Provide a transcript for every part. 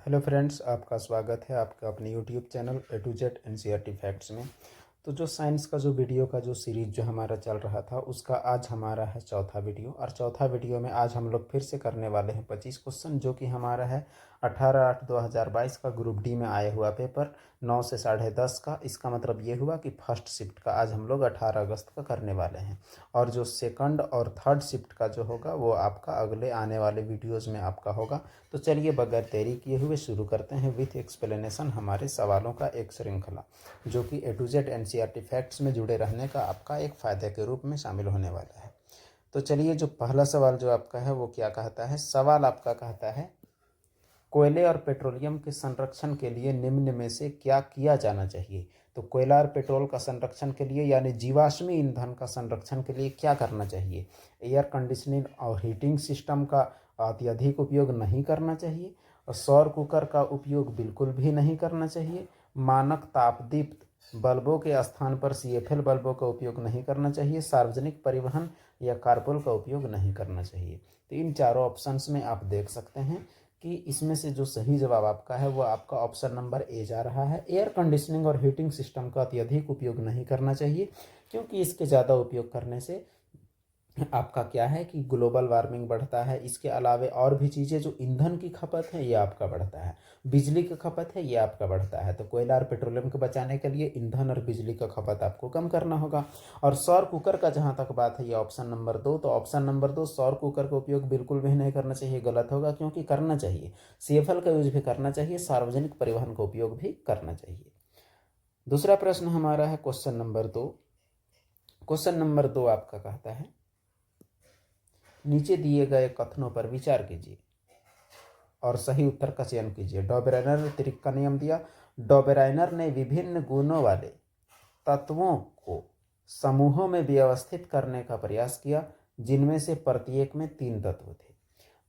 Hello friends, आपका स्वागत है आपका अपने YouTube channel A to Z NCERT facts में। तो जो साइंस का जो वीडियो का जो सीरीज जो हमारा चल रहा था उसका आज हमारा है चौथा वीडियो। और चौथा वीडियो में आज हम लोग फिर से करने वाले हैं 25 क्वेश्चन, जो कि हमारा है 18/8/2022 का ग्रुप डी में आया हुआ पेपर 9 से 10:30 का। इसका मतलब ये हुआ कि फर्स्ट शिफ्ट का आज हम लोग 18 अगस्त का करने वाले हैं, और जो सेकंड और थर्ड शिफ्ट का जो होगा वो आपका अगले आने वाले वीडियोज़ में आपका होगा। तो चलिए बगैर देरी किए हुए शुरू करते हैं विथ एक्सप्लेनेशन हमारे सवालों का एक श्रृंखला, जो कि ए टू जेड एनसीईआरटी फैक्ट्स में जुड़े रहने का आपका एक फ़ायदे के रूप में शामिल होने वाला है। तो चलिए, जो पहला सवाल जो आपका है वो क्या कहता है। सवाल आपका कहता है, कोयले और पेट्रोलियम के संरक्षण के लिए निम्न में से क्या किया जाना चाहिए। तो कोयला और पेट्रोल का संरक्षण के लिए यानी जीवाश्मी ईंधन का संरक्षण के लिए क्या करना चाहिए। एयर कंडीशनिंग और हीटिंग सिस्टम का अत्यधिक उपयोग नहीं करना चाहिए, और सौर कुकर का उपयोग बिल्कुल भी नहीं करना चाहिए, मानक तापदीप्त बल्बों के स्थान पर सीएफएल बल्बों का उपयोग नहीं करना चाहिए, सार्वजनिक परिवहन या कारपूल का उपयोग नहीं करना चाहिए। तो इन चारों ऑप्शंस में आप देख सकते हैं कि इसमें से जो सही जवाब आपका है वो आपका ऑप्शन नंबर ए जा रहा है। एयर कंडीशनिंग और हीटिंग सिस्टम का अत्यधिक उपयोग नहीं करना चाहिए, क्योंकि इसके ज़्यादा उपयोग करने से आपका क्या है कि ग्लोबल वार्मिंग बढ़ता है। इसके अलावे और भी चीज़ें, जो ईंधन की खपत है ये आपका बढ़ता है, बिजली की खपत है ये आपका बढ़ता है। तो कोयला और पेट्रोलियम को बचाने के लिए ईंधन और बिजली का खपत आपको कम करना होगा। और सौर कुकर का जहाँ तक बात है, ये ऑप्शन नंबर 2। तो ऑप्शन नंबर 2, सौर कुकर का उपयोग बिल्कुल भी नहीं करना चाहिए, गलत होगा, क्योंकि करना चाहिए। सीएफएल का यूज भी करना चाहिए, सार्वजनिक परिवहन का उपयोग भी करना चाहिए। दूसरा प्रश्न हमारा है क्वेश्चन नंबर 2। क्वेश्चन नंबर 2 आपका कहता है, नीचे दिए गए कथनों पर विचार कीजिए और सही उत्तर का चयन कीजिए। डॉबेराइनर ने त्रिक का नियम दिया। डॉबेराइनर ने विभिन्न गुणों वाले तत्वों को समूहों में व्यवस्थित करने का प्रयास किया, जिनमें से प्रत्येक में 3 तत्व थे।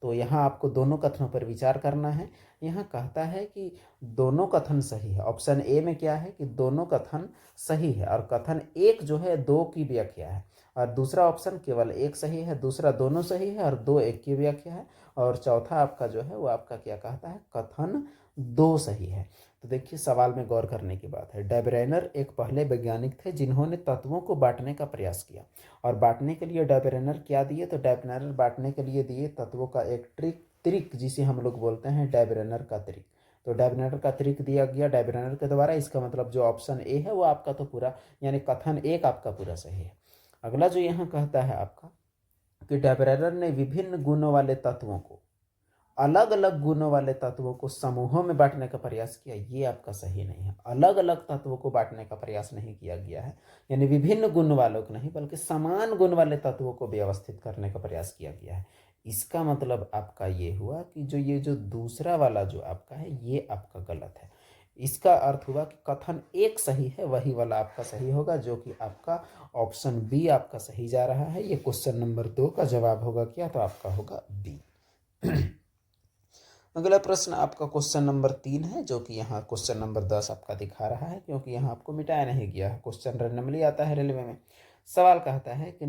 तो यहाँ आपको दोनों कथनों पर विचार करना है। यहाँ कहता है कि दोनों कथन सही है। ऑप्शन ए में क्या है कि दोनों कथन सही है, और कथन एक जो है 2 की व्याख्या है, और दूसरा ऑप्शन केवल एक सही है, दूसरा दोनों सही है और 2 एक की व्याख्या है, और चौथा आपका जो है वो आपका क्या कहता है, कथन 2 सही है। तो देखिए, सवाल में गौर करने की बात है। डैबरेनर एक पहले वैज्ञानिक थे जिन्होंने तत्वों को बांटने का प्रयास किया, और बांटने के लिए डैबरेनर क्या दिए, तो डैबरेनर बांटने के लिए दिए तत्वों का एक त्रिक, जिसे हम लोग बोलते हैं डैबरेनर का त्रिक। तो डैबरेनर का त्रिक दिया गया डैबरेनर के द्वारा। इसका मतलब जो ऑप्शन ए है वो आपका तो पूरा, यानी कथन एक आपका पूरा सही है। अगला जो यहाँ कहता है आपका कि डैबरेनर ने विभिन्न गुणों वाले तत्वों को, अलग अलग गुणों वाले तत्वों को समूहों में बांटने का प्रयास किया, ये आपका सही नहीं है। अलग अलग तत्वों को बांटने का प्रयास नहीं किया गया है, यानी विभिन्न गुण वालों को नहीं, बल्कि समान गुण वाले तत्वों को व्यवस्थित करने का प्रयास किया गया है। इसका मतलब आपका ये हुआ कि ये जो दूसरा वाला जो आपका है ये आपका गलत है। इसका अर्थ हुआ कि कथन एक सही है, वही वाला आपका सही होगा, जो कि आपका ऑप्शन बी आपका सही जा रहा है। ये क्वेश्चन नंबर 2 का जवाब होगा क्या, तो आपका होगा बी। अगला प्रश्न आपका क्वेश्चन नंबर 3 है, जो कि यहाँ क्वेश्चन नंबर 10 आपका दिखा रहा है, क्योंकि यहाँ आपको मिटाया नहीं गया है। क्वेश्चन रैंडमली आता है रेलवे में। सवाल कहता है कि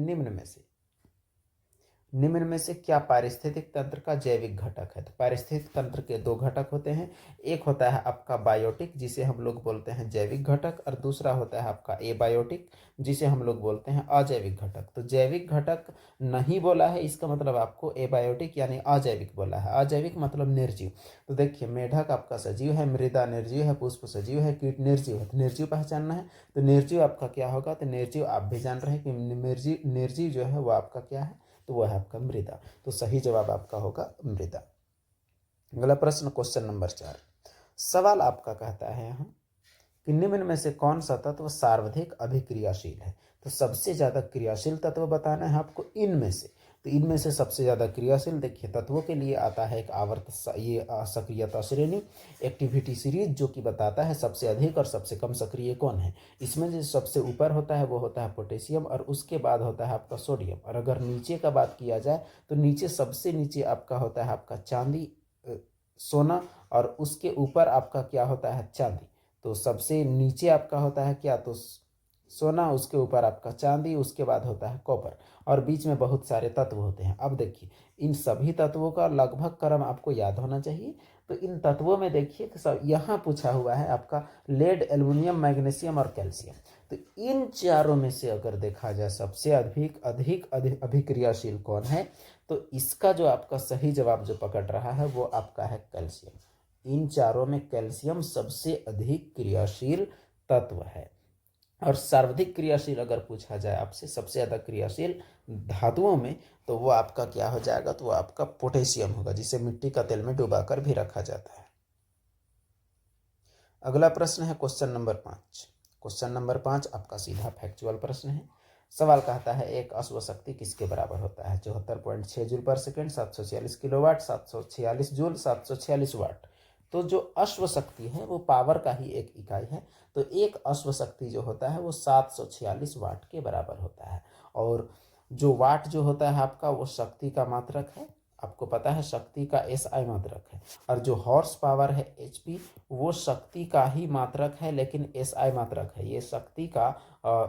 निम्न में से क्या पारिस्थितिक तंत्र का जैविक घटक है। तो पारिस्थितिक तंत्र के 2 घटक होते हैं। एक होता है आपका बायोटिक, जिसे हम लोग बोलते हैं जैविक घटक, और दूसरा होता है आपका एबायोटिक, जिसे हम लोग बोलते हैं अजैविक घटक। तो जैविक घटक नहीं बोला है, इसका मतलब आपको एबायोटिक यानी अजैविक बोला है। अजैविक मतलब निर्जीव। तो देखिए, मेढक आपका सजीव है, मृदा निर्जीव है, पुष्प सजीव है, कीट निर्जीव है। तो निर्जीव पहचानना है। तो निर्जीव आपका क्या होगा, तो निर्जीव आप भी जान रहे हैं कि निर्जीव जो है वो आपका क्या है, तो वह है आपका मृदा। तो सही जवाब आपका होगा मृदा। अगला प्रश्न क्वेश्चन नंबर 4। सवाल आपका कहता है यहाँ कि निम्न में से कौन सा तत्व सर्वाधिक अभिक्रियाशील है। तो सबसे ज्यादा क्रियाशील तत्व बताना है आपको इनमें से। तो इनमें से सबसे ज्यादा क्रियाशील देखिए तत्वों के लिए आता है एक आवर्त ये सक्रियता श्रेणी, एक्टिविटी सीरीज, जो कि बताता है सबसे अधिक और सबसे कम सक्रिय कौन है। इसमें जो सबसे ऊपर होता है वो होता है पोटेशियम, और उसके बाद होता है आपका सोडियम। और अगर नीचे का बात किया जाए तो नीचे सबसे नीचे आपका होता है आपका चांदी, सोना, और उसके ऊपर आपका क्या होता है, चांदी। तो सबसे नीचे आपका होता है क्या, तो सोना, उसके ऊपर आपका चांदी, उसके बाद होता है कॉपर, और बीच में बहुत सारे तत्व होते हैं। अब देखिए इन सभी तत्वों का लगभग क्रम आपको याद होना चाहिए। तो इन तत्वों में देखिए कि सब यहाँ पूछा हुआ है आपका लेड, एल्युमिनियम, मैग्नीशियम और कैल्शियम। तो इन चारों में से अगर देखा जाए सबसे अधिक अधिक अधिक अभिक्रियाशील कौन है, तो इसका जो आपका सही जवाब जो पकड़ रहा है वो आपका है कैल्शियम। इन चारों में कैल्शियम सबसे अधिक क्रियाशील तत्व है। और सर्वाधिक क्रियाशील अगर पूछा जाए आपसे सबसे ज़्यादा क्रियाशील धातुओं में, तो वो आपका क्या हो जाएगा, तो वो आपका पोटेशियम होगा, जिसे मिट्टी का तेल में डुबाकर भी रखा जाता है। अगला प्रश्न है क्वेश्चन नंबर 5। क्वेश्चन नंबर 5 आपका सीधा फैक्चुअल प्रश्न है। सवाल कहता है एक अश्व शक्ति किसके बराबर होता है? 74.6 जूल पर सेकेंड, 746 किलोवाट, 746 जूल, 746 वाट। तो जो अश्व शक्ति है वो पावर का ही एक इकाई है। तो एक अश्व शक्ति जो होता है वो 746 वाट के बराबर होता है। और जो वाट जो होता है आपका वो शक्ति का मात्रक है। आपको पता है शक्ति का एसआई मात्रक है। और जो हॉर्स पावर है एचपी, वो शक्ति का ही मात्रक है, लेकिन एसआई मात्रक है। ये शक्ति का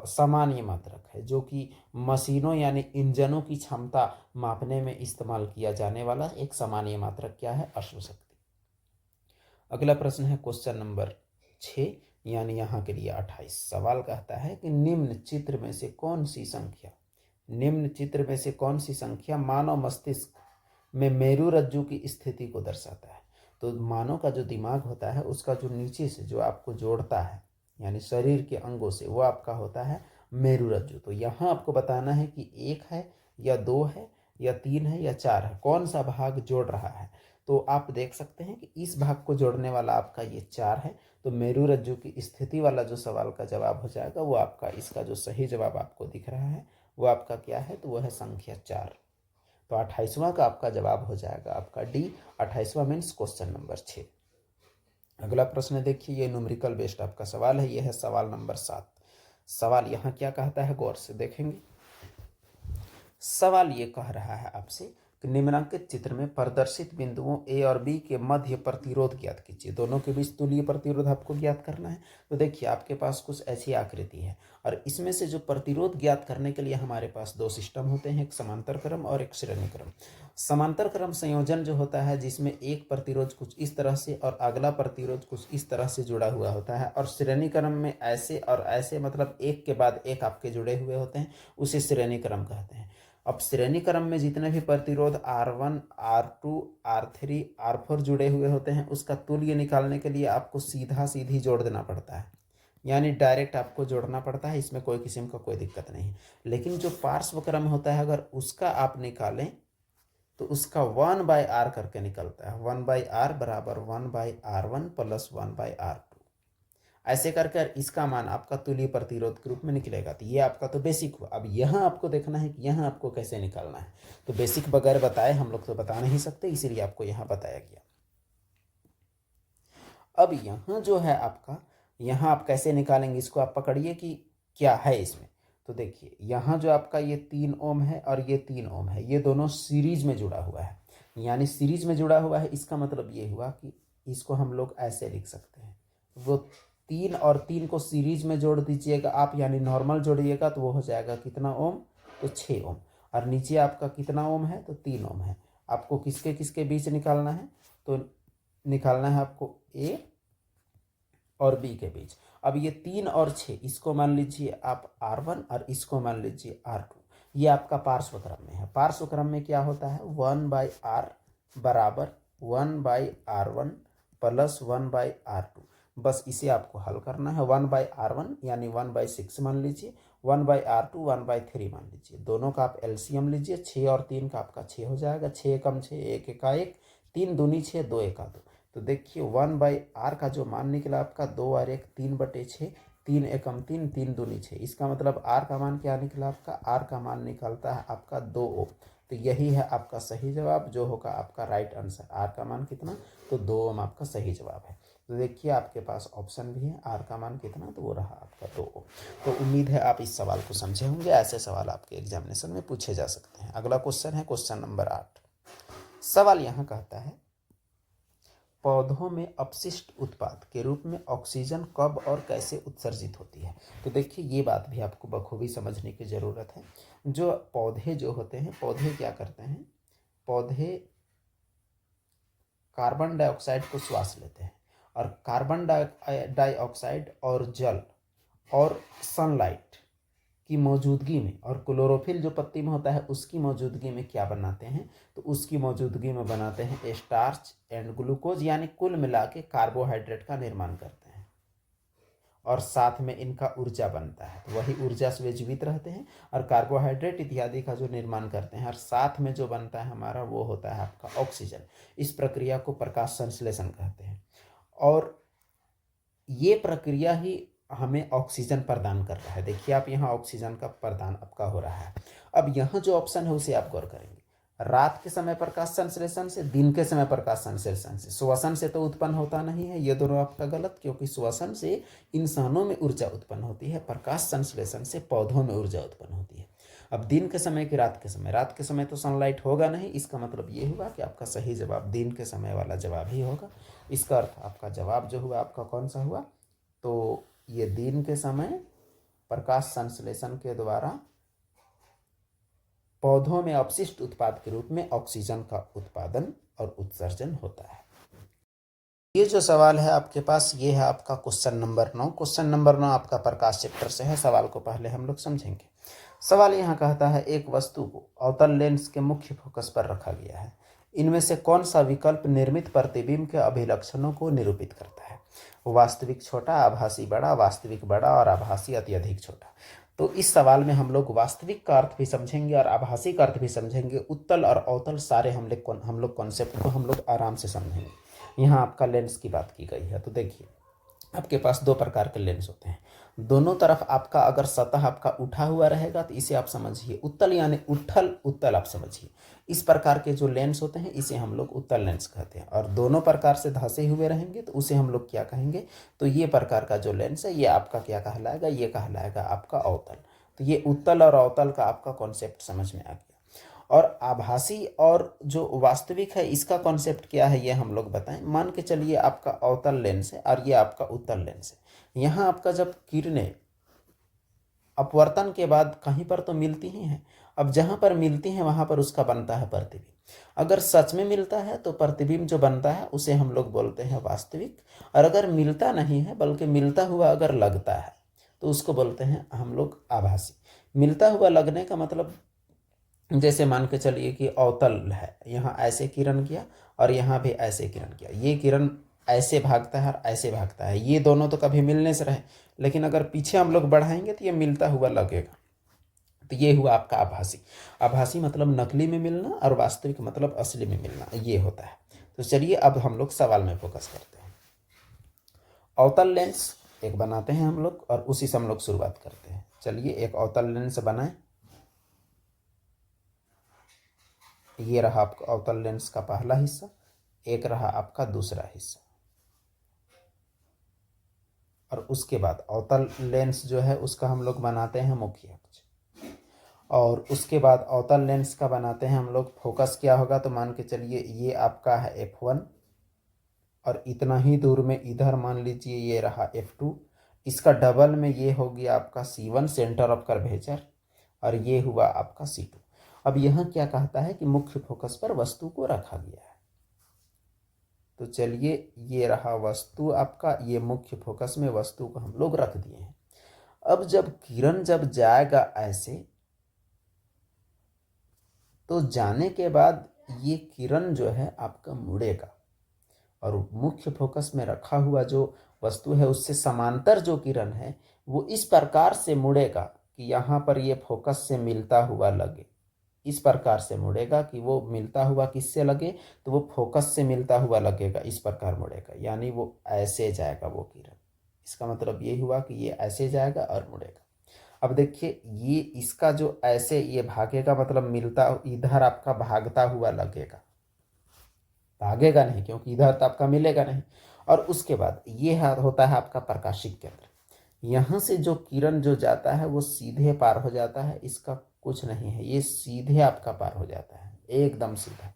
सामान्य मात्रक है, जो कि मशीनों यानी इंजनों की क्षमता मापने में इस्तेमाल किया जाने वाला एक सामान्य मात्रक क्या है? अश्व शक्ति। अगला प्रश्न है क्वेश्चन नंबर 6 यानी यहाँ के लिए 28। सवाल कहता है कि निम्न चित्र में से कौन सी संख्या मानव मस्तिष्क में मेरु रज्जु की स्थिति को दर्शाता है? तो मानव का जो दिमाग होता है उसका जो नीचे से जो आपको जोड़ता है यानी शरीर के अंगों से, वो आपका होता है मेरु रज्जु। तो यहाँ आपको बताना है कि 1 है या 2 है या 3 है या 4 है, कौन सा भाग जोड़ रहा है। तो आप देख सकते हैं कि इस भाग को जोड़ने वाला आपका ये 4 है। तो मेरु रज्जु की स्थिति वाला जो सवाल का जवाब हो जाएगा वो आपका, इसका जो सही जवाब आपको दिख रहा है वो आपका क्या है, तो वो है संख्या 4। तो 28वां का आपका जवाब हो जाएगा आपका डी। 28वां मीन्स क्वेश्चन नंबर 6। अगला प्रश्न देखिए, ये न्यूमेरिकल बेस्ड आपका सवाल है। यह है सवाल नंबर 7। सवाल यहाँ क्या कहता है गौर से देखेंगे। सवाल ये कह रहा है आपसे कि निम्नांकित चित्र में प्रदर्शित बिंदुओं ए और बी के मध्य प्रतिरोध ज्ञात कीजिए। दोनों के बीच तुल्य प्रतिरोध आपको ज्ञात करना है। तो देखिए आपके पास कुछ ऐसी आकृति है और इसमें से जो प्रतिरोध ज्ञात करने के लिए हमारे पास 2 सिस्टम होते हैं, एक समांतर क्रम और एक श्रेणी क्रम। समांतर क्रम संयोजन जो होता है जिसमें एक प्रतिरोध कुछ इस तरह से और अगला प्रतिरोध कुछ इस तरह से जुड़ा हुआ होता है, और श्रेणी क्रम में ऐसे और ऐसे मतलब एक के बाद एक आपके जुड़े हुए होते हैं, उसे श्रेणी क्रम कहते हैं। अब श्रेणी क्रम में जितने भी प्रतिरोध R1, R2, R3, R4 जुड़े हुए होते हैं उसका तुल्य निकालने के लिए आपको सीधा सीधी जोड़ देना पड़ता है, यानी डायरेक्ट आपको जोड़ना पड़ता है। इसमें कोई किस्म का कोई दिक्कत नहीं। लेकिन जो पार्श्व क्रम होता है अगर उसका आप निकालें तो उसका 1/r करके निकलता है। 1/r बराबर 1/r1 प्लस 1/r2। ऐसे करके इसका मान आपका तुल्य प्रतिरोध के रूप में निकलेगा। तो ये आपका तो बेसिक हुआ। अब यहाँ आपको देखना है कि यहाँ आपको कैसे निकालना है। तो बेसिक बगैर बताए हम लोग तो बता नहीं सकते, इसीलिए आपको यहाँ बताया गया। अब यहाँ जो है आपका, यहाँ आप कैसे निकालेंगे इसको आप पकड़िए कि क्या है इसमें। तो देखिए यहाँ जो आपका ये 3 ओम है और ये 3 ओम है, ये दोनों सीरीज में जुड़ा हुआ है। यानी सीरीज में जुड़ा हुआ है, इसका मतलब ये हुआ कि इसको हम लोग ऐसे लिख सकते हैं। वो 3 और 3 को सीरीज में जोड़ दीजिएगा आप, यानी नॉर्मल जोड़िएगा तो वो हो जाएगा कितना ओम, तो 6 ओम। और नीचे आपका कितना ओम है, तो 3 ओम है। आपको किसके किसके बीच निकालना है, तो निकालना है आपको ए और बी के बीच। अब ये 3 और 6 इसको मान लीजिए आप R1 और इसको मान लीजिए R2। ये आपका पार्श्व क्रम में है। पार्श्व क्रम में क्या होता है, 1/r बराबर 1/r1 प्लस 1/r2। बस इसे आपको हल करना है। 1/r1 यानी 1/6 मान लीजिए, 1/r2 1/3 मान लीजिए। दोनों का आप एलसीएम लीजिए। 6 और 3 का आपका 6 हो जाएगा। 6 कम 6 1 एका 1, 3 दूनी 6 2 एका 2। तो देखिए 1/r का जो मान निकला आपका 2 और 1 3/6, 3 एकम 3, 3 दूनी 6। इसका मतलब r का मान क्या निकला आपका, r का मान निकलता है आपका 2 ओम। तो यही है आपका सही जवाब जो होगा आपका राइट आंसर। r का मान कितना, तो 2 ओम आपका सही जवाब है। तो देखिए आपके पास ऑप्शन भी है, r का मान कितना, तो वो रहा आपका 2 ओम। तो उम्मीद है आप इस सवाल को समझे होंगे। ऐसे सवाल आपके एग्जामिनेशन में पूछे जा सकते हैं। अगला क्वेश्चन है क्वेश्चन नंबर 8। सवाल यहाँ कहता है पौधों में अपशिष्ट उत्पाद के रूप में ऑक्सीजन कब और कैसे उत्सर्जित होती है। तो देखिए ये बात भी आपको बखूबी समझने की ज़रूरत है। जो पौधे जो होते हैं, पौधे क्या करते हैं, पौधे कार्बन डाइऑक्साइड को श्वास लेते हैं और कार्बन डाइऑक्साइड और जल और सनलाइट की मौजूदगी में और क्लोरोफिल जो पत्ती में होता है उसकी मौजूदगी में क्या बनाते हैं, तो उसकी मौजूदगी में बनाते हैं स्टार्च एंड ग्लूकोज, यानी कुल मिला के कार्बोहाइड्रेट का निर्माण करते हैं और साथ में इनका ऊर्जा बनता है। तो वही ऊर्जा से वे जीवित रहते हैं और कार्बोहाइड्रेट इत्यादि का जो निर्माण करते हैं और साथ में जो बनता है हमारा वो होता है आपका ऑक्सीजन। इस प्रक्रिया को प्रकाश संश्लेषण कहते हैं और ये प्रक्रिया ही हमें ऑक्सीजन प्रदान कर रहा है। देखिए आप यहाँ ऑक्सीजन का प्रदान आपका हो रहा है। अब यहाँ जो ऑप्शन है उसे आप गौर करेंगे, रात के समय प्रकाश संश्लेषण से, दिन के समय प्रकाश संश्लेषण से। श्वसन से तो उत्पन्न होता नहीं है, ये दोनों आपका गलत, क्योंकि श्वसन से इंसानों में ऊर्जा उत्पन्न होती है, प्रकाश संश्लेषण से पौधों में ऊर्जा उत्पन्न होती है। अब दिन के समय कि रात के समय, रात के समय तो सनलाइट होगा नहीं, इसका मतलब ये हुआ कि आपका सही जवाब दिन के समय वाला जवाब ही होगा। इसका अर्थ आपका जवाब जो हुआ आपका कौन सा हुआ, तो ये दिन के समय प्रकाश संश्लेषण के द्वारा पौधों में अपशिष्ट उत्पाद के रूप में ऑक्सीजन का उत्पादन और उत्सर्जन होता है। ये जो सवाल है आपके पास, ये है आपका क्वेश्चन नंबर 9। क्वेश्चन नंबर 9 आपका प्रकाश चैप्टर से है। सवाल को पहले हम लोग समझेंगे। सवाल यहाँ कहता है, एक वस्तु को अवतल लेंस के मुख्य फोकस पर रखा गया है, इनमें से कौन सा विकल्प निर्मित प्रतिबिंब के अभिलक्षणों को निरूपित करता है। वास्तविक छोटा, आभासी बड़ा, वास्तविक बड़ा और आभासी अत्यधिक छोटा। तो इस सवाल में हम लोग वास्तविक का अर्थ भी समझेंगे और आभासी का अर्थ भी समझेंगे। उत्तल और अवतल सारे हम लोग कॉन्सेप्ट को हम लोग आराम से समझेंगे। यहाँ आपका लेंस की बात की गई है। तो देखिए आपके पास दो प्रकार के लेंस होते हैं, दोनों तरफ आपका अगर सतह आपका उठा हुआ रहेगा तो इसे आप समझिए उत्तल, यानी उठल उत्तल आप समझिए। इस प्रकार के जो लेंस होते हैं इसे हम लोग उत्तल लेंस कहते हैं। और दोनों प्रकार से धंसे हुए रहेंगे तो उसे हम लोग क्या कहेंगे, तो ये प्रकार का जो लेंस है ये आपका क्या कहलाएगा, ये कहलाएगा आपका अवतल। तो ये उत्तल और अवतल का आपका कॉन्सेप्ट समझ में आ गया। और आभासी और जो वास्तविक है इसका कॉन्सेप्ट क्या है ये हम लोग बताएं। मान के चलिए आपका अवतल लेंस है और ये आपका उत्तल लेंस है। यहाँ आपका जब किरणें अपवर्तन के बाद कहीं पर तो मिलती ही हैं, अब जहाँ पर मिलती हैं वहाँ पर उसका बनता है प्रतिबिंब। अगर सच में मिलता है तो प्रतिबिंब जो बनता है उसे हम लोग बोलते हैं वास्तविक, और अगर मिलता नहीं है बल्कि मिलता हुआ अगर लगता है तो उसको बोलते हैं हम लोग आभासी। मिलता हुआ लगने का मतलब जैसे मान के चलिए कि अवतल है, यहाँ ऐसे किरण किया और यहाँ भी ऐसे किरण किया, ये किरण ऐसे भागता है और ऐसे भागता है, ये दोनों तो कभी मिलने से रहे, लेकिन अगर पीछे हम लोग बढ़ाएंगे तो ये मिलता हुआ लगेगा। तो ये हुआ आपका आभासी। आभासी मतलब नकली में मिलना और वास्तविक मतलब असली में मिलना, ये होता है। तो चलिए अब हम लोग सवाल में फोकस करते हैं। अवतल लेंस एक बनाते हैं हम लोग और उसी से हम लोग शुरुआत करते हैं। चलिए एक अवतल लेंस बनाएं। ये रहा आपका अवतल लेंस का पहला हिस्सा, एक रहा आपका दूसरा हिस्सा, और उसके बाद अवतल लेंस जो है उसका हम लोग बनाते हैं मुख्य अक्ष, और उसके बाद अवतल लेंस का बनाते हैं हम लोग फोकस क्या होगा, तो मान के चलिए ये आपका है F1 और इतना ही दूर में इधर मान लीजिए ये रहा F2, इसका डबल में ये हो गया आपका C1 सेंटर ऑफ कर्वेचर, और ये हुआ आपका C2। अब यहाँ क्या कहता है कि मुख्य फोकस पर वस्तु को रखा गया है। तो चलिए ये रहा वस्तु आपका, ये मुख्य फोकस में वस्तु को हम लोग रख दिए हैं। अब जब किरण जब जाएगा ऐसे, तो जाने के बाद ये किरण जो है आपका मुड़ेगा और मुख्य फोकस में रखा हुआ जो वस्तु है उससे समांतर जो किरण है वो इस प्रकार से मुड़ेगा कि यहाँ पर ये फोकस से मिलता हुआ लगे। इस प्रकार से मुड़ेगा कि वो मिलता हुआ किससे लगे, तो वो फोकस से मिलता हुआ लगेगा, इस प्रकार मुड़ेगा, यानी वो ऐसे जाएगा वो किरण। इसका मतलब ये हुआ कि ये ऐसे जाएगा और मुड़ेगा। अब देखिए ये इसका जो ऐसे ये भागेगा मतलब मिलता, इधर आपका भागता हुआ लगेगा, भागेगा नहीं क्योंकि इधर तो आपका मिलेगा नहीं। और उसके बाद ये होता है आपका प्रकाशिक केंद्र। यहाँ से जो किरण जो जाता है वो सीधे पार हो जाता है, इसका कुछ नहीं है, ये सीधे आपका पार हो जाता है, एकदम सीधा।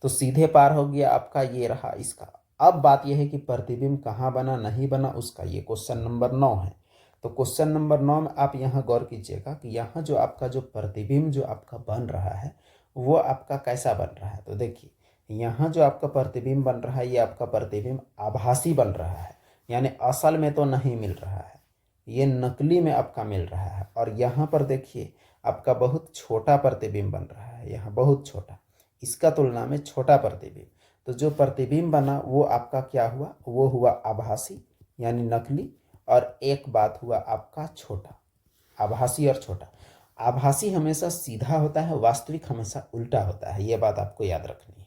तो सीधे पार हो गया आपका, ये रहा इसका। अब बात यह है कि प्रतिबिंब कहाँ बना नहीं बना उसका, ये क्वेश्चन नंबर 9 है। तो क्वेश्चन नंबर 9 में आप यहाँ गौर कीजिएगा कि यहाँ जो आपका जो प्रतिबिंब जो आपका बन रहा है वो आपका कैसा बन रहा है। तो देखिए यहाँ जो आपका प्रतिबिंब बन रहा है ये आपका प्रतिबिंब आभासी बन रहा है, यानी असल में तो नहीं मिल रहा है, ये नकली में आपका मिल रहा है। और यहाँ पर देखिए आपका बहुत छोटा प्रतिबिंब बन रहा है, यहाँ बहुत छोटा, इसका तुलना में छोटा प्रतिबिंब। तो जो प्रतिबिंब बना वो आपका क्या हुआ, वो हुआ आभासी यानी नकली, और एक बात हुआ आपका छोटा, आभासी और छोटा। आभासी हमेशा सीधा होता है, वास्तविक हमेशा उल्टा होता है, ये बात आपको याद रखनी है।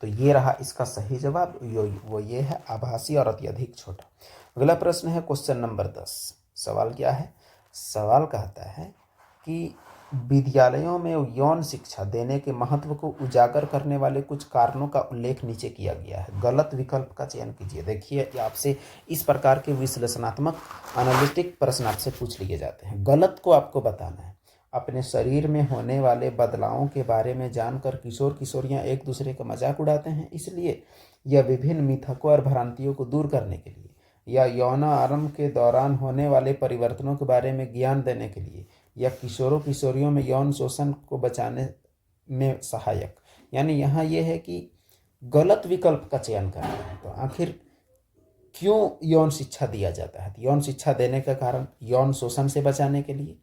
तो ये रहा इसका सही जवाब, वो ये है आभासी और अत्यधिक छोटा। अगला प्रश्न है क्वेश्चन नंबर 10। सवाल क्या है, सवाल कहता है कि विद्यालयों में यौन शिक्षा देने के महत्व को उजागर करने वाले कुछ कारणों का उल्लेख नीचे किया गया है, गलत विकल्प का चयन कीजिए। देखिए आपसे इस प्रकार के विश्लेषणात्मक एनालिटिक प्रश्न आपसे पूछ लिए जाते हैं, गलत को आपको बताना है। अपने शरीर में होने वाले बदलावों के बारे में जानकर किशोर किशोरियां एक दूसरे का मजाक उड़ाते हैं, इसलिए यह विभिन्न मिथकों और भ्रांतियों को दूर करने के लिए, या यौन आरंभ के दौरान होने वाले परिवर्तनों के बारे में ज्ञान देने के लिए, या किशोरों किशोरियों में यौन शोषण को बचाने में सहायक। यानी यहाँ ये है कि गलत विकल्प का चयन करना है। तो आखिर क्यों यौन शिक्षा दिया जाता है, तो यौन शिक्षा देने का कारण यौन शोषण से बचाने के लिए,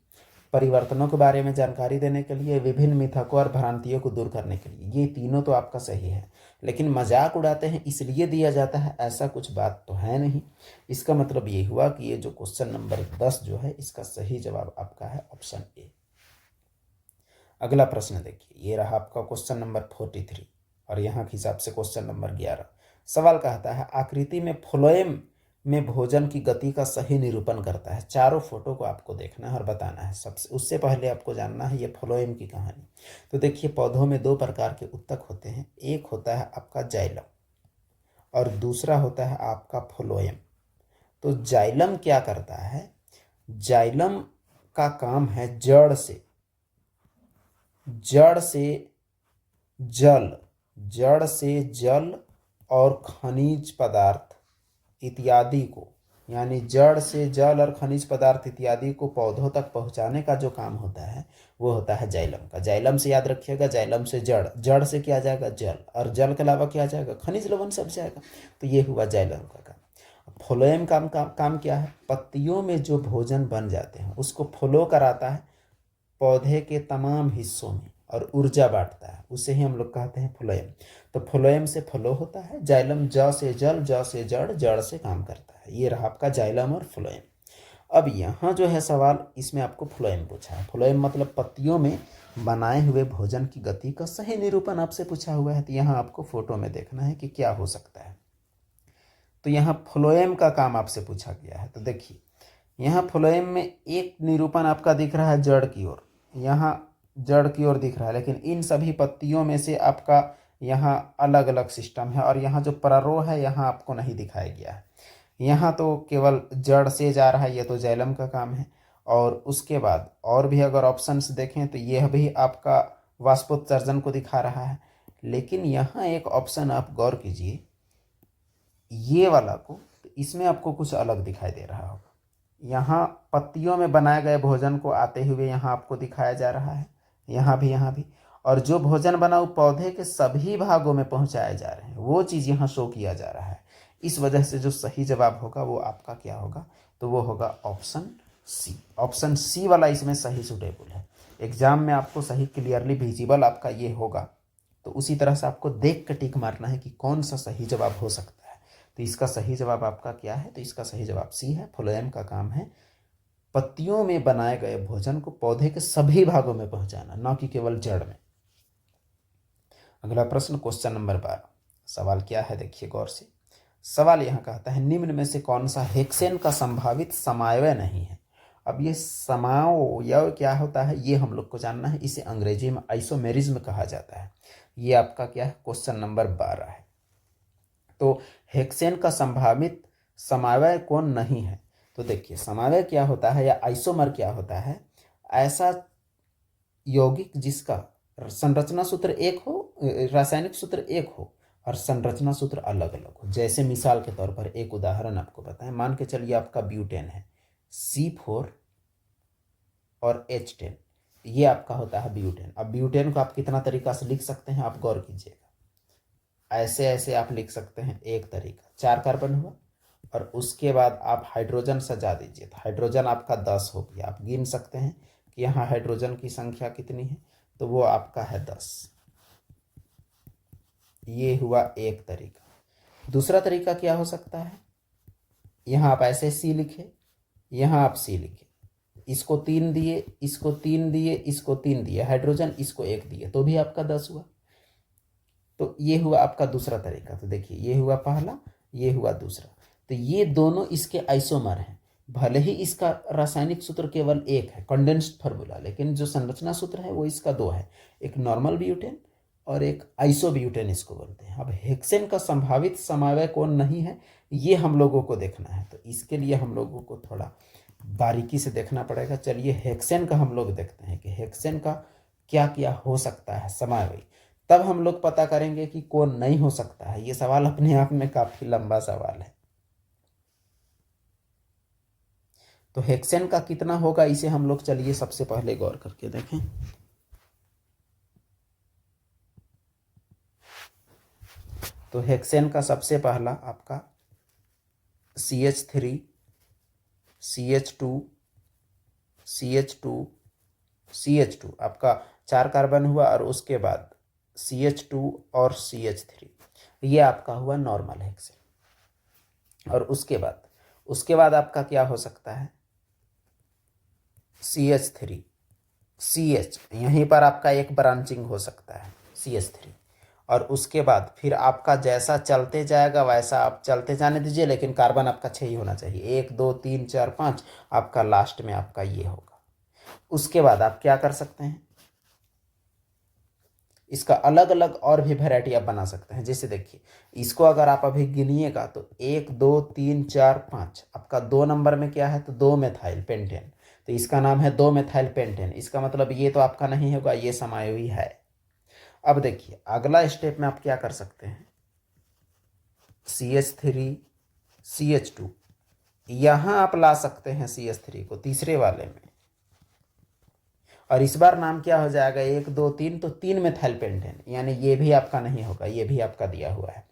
परिवर्तनों के बारे में जानकारी देने के लिए, विभिन्न मिथकों और भ्रांतियों को दूर करने के लिए। ये तीनों तो आपका सही है, लेकिन मजाक उड़ाते हैं इसलिए दिया जाता है ऐसा कुछ बात तो है नहीं। इसका मतलब ये हुआ कि ये जो क्वेश्चन नंबर 10 जो है इसका सही जवाब आपका है ऑप्शन ए। अगला प्रश्न देखिए, ये रहा आपका क्वेश्चन नंबर 43 और यहाँ के हिसाब से क्वेश्चन नंबर 11। सवाल कहता है आकृति में फ्लोएम में भोजन की गति का सही निरूपण करता है। चारों फोटो को आपको देखना है और बताना है। सबसे उससे पहले आपको जानना है ये फ्लोएम की कहानी। तो देखिए पौधों में दो प्रकार के उत्तक होते हैं, एक होता है आपका जाइलम और दूसरा होता है आपका फ्लोएम। तो जाइलम क्या करता है, जाइलम का काम है जड़ से जल और खनिज पदार्थ इत्यादि को, यानी जड़ से जल और खनिज पदार्थ इत्यादि को पौधों तक पहुंचाने का जो काम होता है वो होता है जाइलम का। जाइलम से याद रखिएगा, जाइलम से जड़, जड़ से क्या जाएगा जल, और जल के अलावा क्या जाएगा खनिज लवण सब जाएगा। तो ये हुआ जाइलम का काम। फ्लोएम काम क्या है, पत्तियों में जो भोजन बन जाते हैं उसको फ्लो कराता है पौधे के तमाम हिस्सों में और ऊर्जा बांटता है, उसे ही हम लोग कहते हैं फ्लोएम। तो फ्लोएम से फ्लो होता है, जाइलम ज से जल, ज से जड़, जड़ से काम करता है। ये रहा आपका जाइलम और फ्लोएम। अब यहाँ जो है सवाल, इसमें आपको फ्लोएम पूछा है। फ्लोएम मतलब पत्तियों में बनाए हुए भोजन की गति का सही निरूपण आपसे पूछा हुआ है। तो यहाँ आपको फोटो में देखना है कि क्या हो सकता है। तो यहाँ फ्लोएम का काम आपसे पूछा गया है। तो देखिए यहाँ फ्लोएम में एक निरूपण आपका दिख रहा है जड़ की ओर, यहाँ जड़ की ओर दिख रहा है, लेकिन इन सभी पत्तियों में से आपका यहाँ अलग अलग सिस्टम है, और यहाँ जो प्ररो है यहाँ आपको नहीं दिखाया गया है। यहाँ तो केवल जड़ से जा रहा है, ये तो जाइलम का काम है। और उसके बाद और भी अगर ऑप्शंस देखें तो यह भी आपका वाष्पोत्सर्जन को दिखा रहा है। लेकिन यहाँ एक ऑप्शन आप गौर कीजिए, ये वाला को, तो इसमें आपको कुछ अलग दिखाई दे रहा होगा। यहाँ पत्तियों में बनाए गए भोजन को आते हुए यहाँ आपको दिखाया जा रहा है, यहाँ भी, और जो भोजन बना वो पौधे के सभी भागों में पहुँचाए जा रहे हैं, वो चीज़ यहाँ शो किया जा रहा है। इस वजह से जो सही जवाब होगा वो आपका क्या होगा, तो वो होगा ऑप्शन सी। ऑप्शन सी वाला इसमें सही सुटेबल है। एग्जाम में आपको सही क्लियरली विजिबल आपका ये होगा, तो उसी तरह से आपको देख कर टिक मारना है कि कौन सा सही जवाब हो सकता है। तो इसका सही जवाब आपका क्या है, तो इसका सही जवाब सी है। फ्लोएम का काम है पत्तियों में बनाए गए भोजन को पौधे के सभी भागों में पहुंचाना, न कि केवल जड़ में। अगला प्रश्न क्वेश्चन नंबर 12। सवाल क्या है देखिए गौर से। सवाल यहाँ कहता है निम्न में से कौन सा हेक्सेन का संभावित समावयव नहीं है। अब ये समावयव क्या होता है ये हम लोग को जानना है। इसे अंग्रेजी में आइसोमेरिज्म कहा जाता है। ये आपका क्या है, क्वेश्चन नंबर 12 है। तो हेक्सेन का संभावित समावयव कौन नहीं है, तो देखिए समावयव क्या होता है या आइसोमर क्या होता है, ऐसा यौगिक जिसका संरचना सूत्र एक हो रासायनिक सूत्र एक हो और संरचना सूत्र अलग अलग हो। जैसे मिसाल के तौर पर एक उदाहरण आपको बताएं, मान के चलिए आपका ब्यूटेन है, C4 और H10, ये आपका होता है ब्यूटेन। अब ब्यूटेन को आप कितना तरीका से लिख सकते हैं, आप गौर कीजिएगा। ऐसे ऐसे आप लिख सकते हैं, एक तरीका 4 कार्बन हुआ और उसके बाद आप हाइड्रोजन सजा दीजिए, तो हाइड्रोजन आपका 10 हो गया। आप गिन सकते हैं कि यहाँ हाइड्रोजन की संख्या कितनी है, तो वो आपका है 10। ये हुआ एक तरीका। दूसरा तरीका क्या हो सकता है, यहाँ आप ऐसे C लिखे, यहाँ आप C लिखे, इसको 3 दिए, इसको 3 दिए, इसको 3 दिए, हाइड्रोजन इसको 1 दिए, तो भी आपका 10 हुआ। तो ये हुआ आपका दूसरा तरीका। तो देखिए ये हुआ पहला, ये हुआ दूसरा। तो ये दोनों इसके आइसोमर हैं। भले ही इसका रासायनिक सूत्र केवल एक है, कंडेंस्ड फार्मूला, लेकिन जो संरचना सूत्र है वो इसका 2 है, एक नॉर्मल ब्यूटेन और एक आइसोब्यूटेन इसको बोलते हैं। अब हेक्सेन का संभावित समन्वय कौन नहीं है, ये हम लोगों को देखना है। तो इसके लिए हम लोगों को थोड़ा बारीकी से देखना पड़ेगा। चलिए हेक्सेन का हम लोग देखते हैं कि हेक्सेन का क्या क्या हो सकता है समन्वय, तब हम लोग पता करेंगे कि कौन नहीं हो सकता है। ये सवाल अपने आप में काफी लंबा सवाल है। तो हेक्सेन का कितना होगा, इसे हम लोग चलिए सबसे पहले गौर करके देखें। तो हेक्सेन का सबसे पहला आपका CH3, CH2, CH2, CH2 आपका 4 कार्बन हुआ और उसके बाद CH2 और CH3, ये आपका हुआ नॉर्मल हेक्सेन। और उसके बाद आपका क्या हो सकता है, CH3, CH, यहीं पर आपका एक ब्रांचिंग हो सकता है CH3। और उसके बाद फिर आपका जैसा चलते जाएगा वैसा आप चलते जाने दीजिए, लेकिन कार्बन आपका 6 ही होना चाहिए, 1 2 3 4 5, आपका लास्ट में आपका ये होगा। उसके बाद आप क्या कर सकते हैं, इसका अलग अलग और भी वैरायटी आप बना सकते हैं। जैसे देखिए इसको अगर आप अभी गिनिएगा तो 1 2 3 4 5, आपका 2 नंबर में क्या है, तो 2 मेथाइल पेंटेन, तो इसका नाम है 2 मेथाइल पेंटेन। इसका मतलब ये तो आपका नहीं होगा, ये समायोगी है। अब देखिए अगला स्टेप में आप क्या कर सकते हैं, CH3, CH2, यहां आप ला सकते हैं CH3 को तीसरे वाले में, और इस बार नाम क्या हो जाएगा, 1 2 3, तो 3 मेथाइल पेंटेन, यानी ये भी आपका नहीं होगा, ये भी आपका दिया हुआ है।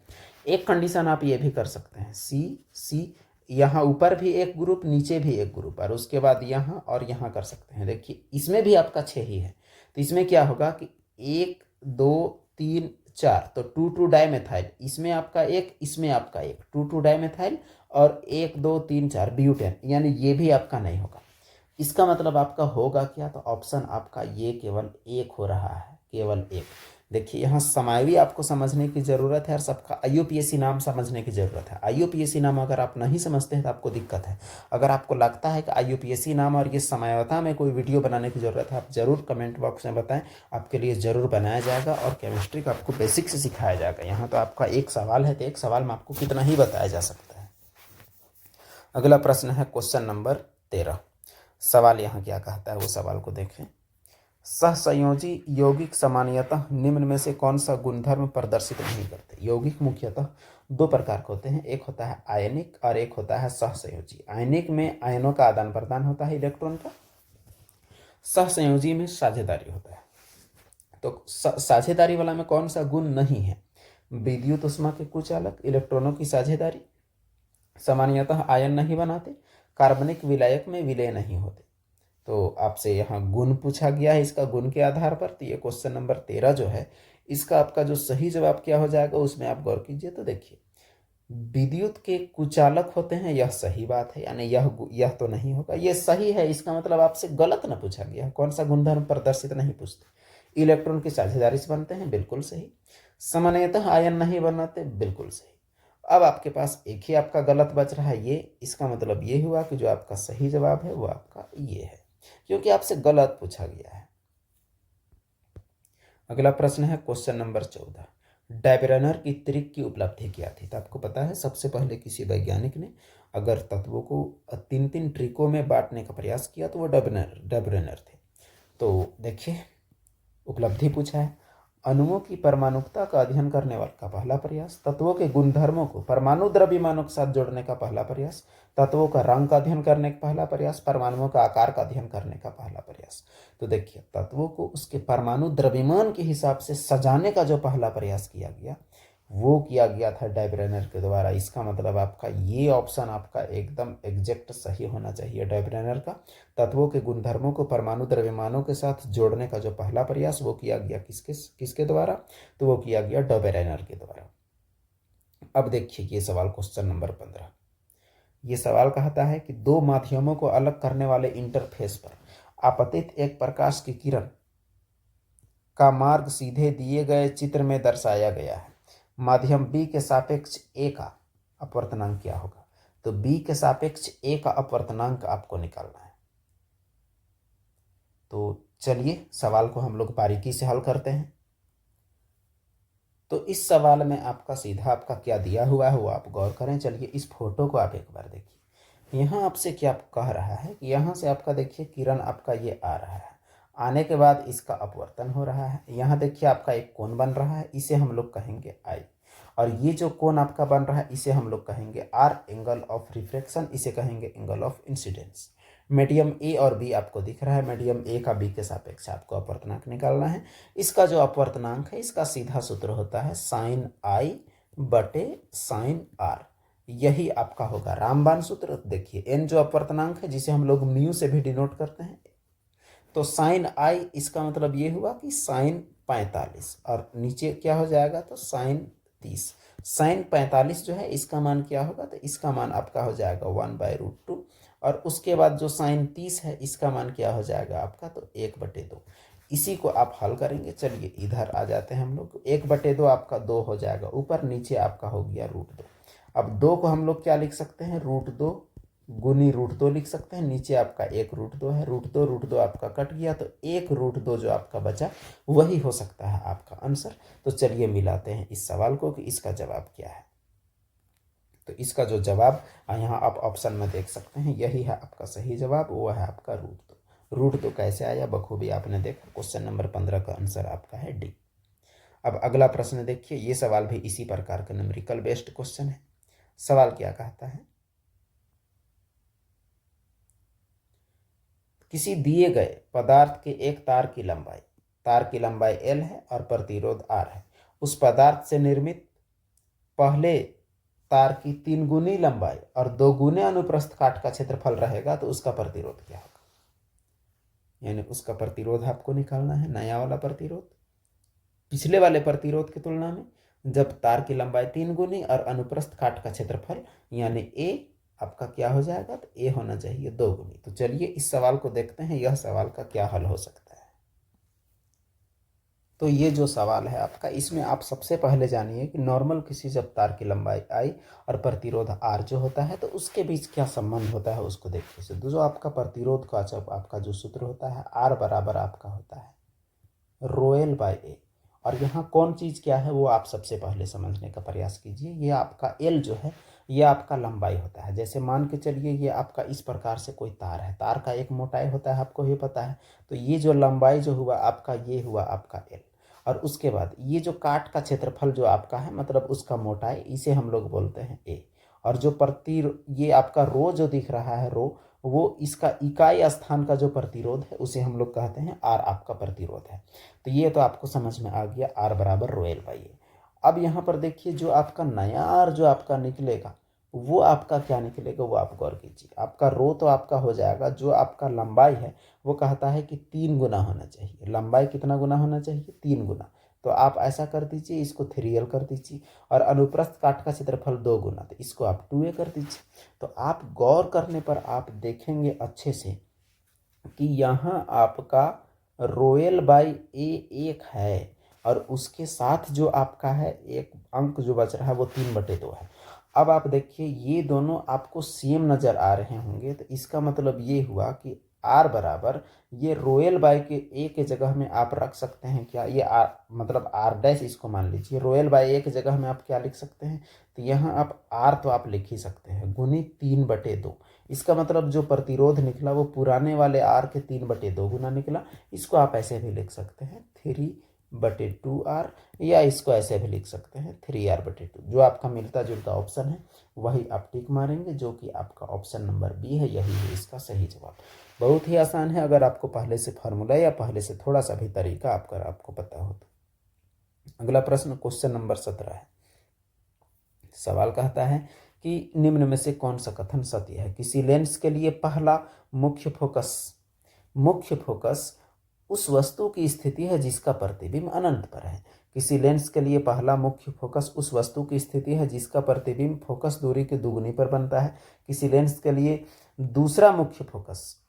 एक कंडीशन आप ये भी कर सकते हैं, C, यहाँ ऊपर भी एक ग्रुप, नीचे भी एक ग्रुप, और उसके बाद यहाँ और यहाँ कर सकते हैं। देखिए इसमें भी आपका 6 ही है, तो इसमें क्या होगा कि 1 2 3 4, तो 2 डाइमेथाइल, इसमें आपका एक, इसमें आपका एक, 2 डाइमेथाइल, और 1 2 3 4 ब्यूटेन, यानी ये भी आपका नहीं होगा। इसका मतलब आपका होगा क्या, तो ऑप्शन आपका ये केवल एक हो रहा है, केवल एक। देखिए यहाँ समायोगी आपको समझने की ज़रूरत है और सबका IUPAC नाम समझने की ज़रूरत है। IUPAC नाम अगर आप नहीं समझते हैं तो आपको दिक्कत है। अगर आपको लगता है कि IUPAC नाम और ये समयवता में कोई वीडियो बनाने की ज़रूरत है, आप ज़रूर कमेंट बॉक्स में बताएं, आपके लिए ज़रूर बनाया जाएगा। और केमिस्ट्री का आपको बेसिक से सिखाया जाएगा। यहाँ तो आपका एक सवाल है, तो एक सवाल में आपको कितना ही बताया जा सकता है। अगला प्रश्न है क्वेश्चन नंबर 13। सवाल यहाँ क्या कहता है, वो सवाल को देखें। सहसंयोजी यौगिक सामान्यतः निम्न में से कौन सा गुणधर्म प्रदर्शित नहीं करते। यौगिक मुख्यतः 2 प्रकार के होते हैं, एक होता है आयनिक और एक होता है सहसंयोजी। आयनिक में आयनों का आदान प्रदान होता है इलेक्ट्रॉन का, सहसंयोजी में साझेदारी होता है। तो साझेदारी वाला में कौन सा गुण नहीं है, विद्युत ऊष्मा के कुचालक, इलेक्ट्रॉनों की साझेदारी, सामान्यतः आयन नहीं बनाते, कार्बनिक विलायक में विलय नहीं होते। तो आपसे यहाँ गुण पूछा गया है, इसका गुण के आधार पर। तो ये क्वेश्चन नंबर 13 जो है, इसका आपका जो सही जवाब क्या हो जाएगा उसमें आप गौर कीजिए। तो देखिए विद्युत के कुचालक होते हैं, यह सही बात है, यानी यह तो नहीं होगा, ये सही है। इसका मतलब आपसे गलत ना पूछा गया, कौन सा गुणधर्म प्रदर्शित नहीं पूछते। इलेक्ट्रॉन की साझेदारी से बनते हैं, बिल्कुल सही। सामान्यतः आयन नहीं बनाते, बिल्कुल सही। अब आपके पास एक ही आपका गलत बच रहा है, ये। इसका मतलब ये हुआ कि जो आपका सही जवाब है वो आपका ये है, क्योंकि आपसे गलत पूछा गया है। अगला प्रश्न है क्वेश्चन नंबर 14। डायब्रेनर की त्रिक की उपलब्धि क्या थी। तो आपको पता है सबसे पहले किसी वैज्ञानिक ने अगर तत्वों को 3 ट्रिकों में बांटने का प्रयास किया तो वो डायब्रेनर थे। तो देखिए उपलब्धि पूछा है, अणुओं की परमाणुकता का अध्ययन करने वाला का पहला प्रयास, तत्वों के गुणधर्मों को परमाणु द्रव्यमानों के साथ जोड़ने का पहला प्रयास, तत्वों का रंग का अध्ययन करने का पहला प्रयास, परमाणुओं का आकार का अध्ययन करने का पहला प्रयास। तो देखिए, तत्वों को उसके परमाणु द्रव्यमान के हिसाब से सजाने का जो पहला प्रयास किया गया वो किया गया था डैब्रेनर के द्वारा। इसका मतलब आपका ये ऑप्शन आपका एकदम एग्जैक्ट सही होना चाहिए, डैब्रेनर का। तत्वों के गुणधर्मों को परमाणु द्रव्यमानों के साथ जोड़ने का जो पहला प्रयास वो किया गया किसके द्वारा? तो वो किया गया डैब्रेनर के द्वारा। अब देखिए ये सवाल, क्वेश्चन नंबर 15। ये सवाल कहता है कि दो माध्यमों को अलग करने वाले इंटरफेस पर आपतित एक प्रकाश की किरण का मार्ग सीधे दिए गए चित्र में दर्शाया गया है। माध्यम बी के सापेक्ष ए का अपवर्तनांक क्या होगा? तो बी के सापेक्ष ए का अपवर्तनांक आपको निकालना है। तो चलिए सवाल को हम लोग बारीकी से हल करते हैं। तो इस सवाल में आपका सीधा आपका क्या दिया हुआ है वो आप गौर करें। चलिए इस फोटो को आप एक बार देखिए। यहाँ आपसे क्या कह रहा है कि यहाँ से आपका देखिए किरण आपका ये आ रहा है, आने के बाद इसका अपवर्तन हो रहा है। यहाँ देखिए आपका एक कोण बन रहा है, इसे हम लोग कहेंगे आई। और ये जो कोण आपका बन रहा है इसे हम लोग कहेंगे आर, एंगल ऑफ रिफ्रैक्शन, इसे कहेंगे एंगल ऑफ इंसिडेंस। मीडियम ए और बी आपको दिख रहा है, मीडियम ए का बी के सापेक्ष आपको अपवर्तनांक निकालना है। इसका जो अपवर्तनांक है इसका सीधा सूत्र होता है साइन आई बटे साइन आर, यही आपका होगा रामबाण सूत्र। देखिए एन जो अपवर्तनांक है जिसे हम लोग म्यू से भी डिनोट करते हैं, तो साइन आई इसका मतलब ये हुआ कि साइन 45 और नीचे क्या हो जाएगा तो साइन 30। साइन 45 जो है इसका मान क्या होगा? तो इसका मान आपका हो जाएगा 1/√2। और उसके बाद जो साइन 30 है इसका मान क्या हो जाएगा आपका? तो 1/2। इसी को आप हल करेंगे। चलिए इधर आ जाते हैं हम लोग। 1/2 आपका 2 हो जाएगा ऊपर, नीचे आपका हो गया √2। अब 2 को हम लोग क्या लिख सकते हैं? √2 गुनी √2 लिख सकते हैं। नीचे आपका 1√2 है, √2 आपका कट गया तो 1√2 जो आपका बचा वही हो सकता है आपका आंसर। तो चलिए मिलाते हैं इस सवाल को कि इसका जवाब क्या है। तो इसका जो जवाब यहाँ आप ऑप्शन में देख सकते हैं, यही है आपका सही जवाब, वो है आपका √2। कैसे आया बखूबी आपने देखा। क्वेश्चन नंबर 15 का आंसर आपका है डी। अब अगला प्रश्न देखिए, ये सवाल भी इसी प्रकार का न्यूमेरिकल बेस्ड क्वेश्चन है। सवाल क्या कहता है? किसी दिए गए पदार्थ के एक तार की लंबाई L है और प्रतिरोध R है। उस पदार्थ से निर्मित पहले तार की 3 गुनी लंबाई और 2 गुने अनुप्रस्थ काट का क्षेत्रफल रहेगा तो उसका प्रतिरोध क्या होगा? यानी उसका प्रतिरोध आपको निकालना है, नया वाला प्रतिरोध पिछले वाले प्रतिरोध की तुलना में, जब तार की लंबाई 3 गुनी और अनुप्रस्थ काट का क्षेत्रफल यानी A आपका क्या हो जाएगा? तो ए होना चाहिए 2 गुनी। तो चलिए इस सवाल को देखते हैं, यह सवाल का क्या हल हो सकता है। तो ये जो सवाल है आपका, इसमें आप सबसे पहले जानिए कि नॉर्मल किसी जब तार की लंबाई आई और प्रतिरोध आर जो होता है तो उसके बीच क्या संबंध होता है उसको देखिए। से जो आपका प्रतिरोध का जब आपका जो सूत्र होता है आर बराबर आपका होता है ρL/A। और यहाँ कौन चीज़ क्या है वो आप सबसे पहले समझने का प्रयास कीजिए। ये आपका L जो है ये आपका लंबाई होता है। जैसे मान के चलिए ये आपका इस प्रकार से कोई तार है, तार का एक मोटाई होता है आपको ये पता है। तो ये जो लंबाई जो हुआ आपका ये हुआ आपका L। और उसके बाद ये जो काट का क्षेत्रफल जो आपका है मतलब उसका मोटाई, इसे हम लोग बोलते हैं A। और जो ये आपका रो जो दिख रहा है रो, वो इसका इकाई स्थान का जो प्रतिरोध है उसे हम लोग कहते हैं आर आपका प्रतिरोध है। तो ये तो आपको समझ में आ गया, आर बराबर ρL/A। अब यहाँ पर देखिए जो आपका नया आर जो आपका निकलेगा वो आपका क्या निकलेगा वो आप गौर कीजिए। आपका रो तो आपका हो जाएगा, जो आपका लंबाई है वो कहता है कि 3 गुना होना चाहिए। लंबाई कितना गुना होना चाहिए? 3 गुना। तो आप ऐसा कर दीजिए, इसको 3L कर दीजिए। और अनुप्रस्थ काट का क्षेत्रफल 2 गुना, तो इसको आप 2A कर दीजिए। तो आप गौर करने पर आप देखेंगे अच्छे से कि यहाँ आपका ρL/A 1 है और उसके साथ जो आपका है एक अंक जो बच रहा है वो 3/2 है। अब आप देखिए ये दोनों आपको सेम नज़र आ रहे होंगे, तो इसका मतलब ये हुआ कि आर बराबर ये ρL/A के जगह में आप रख सकते हैं क्या? ये आर मतलब R' इसको मान लीजिए। ρL/A के जगह में आप क्या लिख सकते हैं? तो यहाँ आप आर तो आप लिख ही सकते हैं गुनी 3/2। इसका मतलब जो प्रतिरोध निकला वो पुराने वाले आर के 3/2 गुना निकला। इसको आप ऐसे भी लिख सकते हैं 3 3r, या इसको ऐसे भी लिख सकते हैं 3r/2। जो आपका मिलता जुलता ऑप्शन है वही आप टिक मारेंगे, जो कि आपका ऑप्शन नंबर बी है, यही है इसका सही जवाब। बहुत ही आसान है अगर आपको पहले से फार्मूला या पहले से थोड़ा सा भी तरीका आपको पता हो तो। अगला प्रश्न क्वेश्चन नंबर 17 है। सवाल कहता है कि निम्न में से कौन सा कथन सत्य है। किसी लेंस के लिए पहला मुख्य फोकस उस वस्तु की स्थिति है जिसका प्रतिबिंब अनंत पर है। किसी लेंस के लिए पहला मुख्य फोकस उस वस्तु की स्थिति है जिसका प्रतिबिंब फोकस दूरी की दुगुनी पर बनता है। किसी लेंस के लिए दूसरा मुख्य फोकस,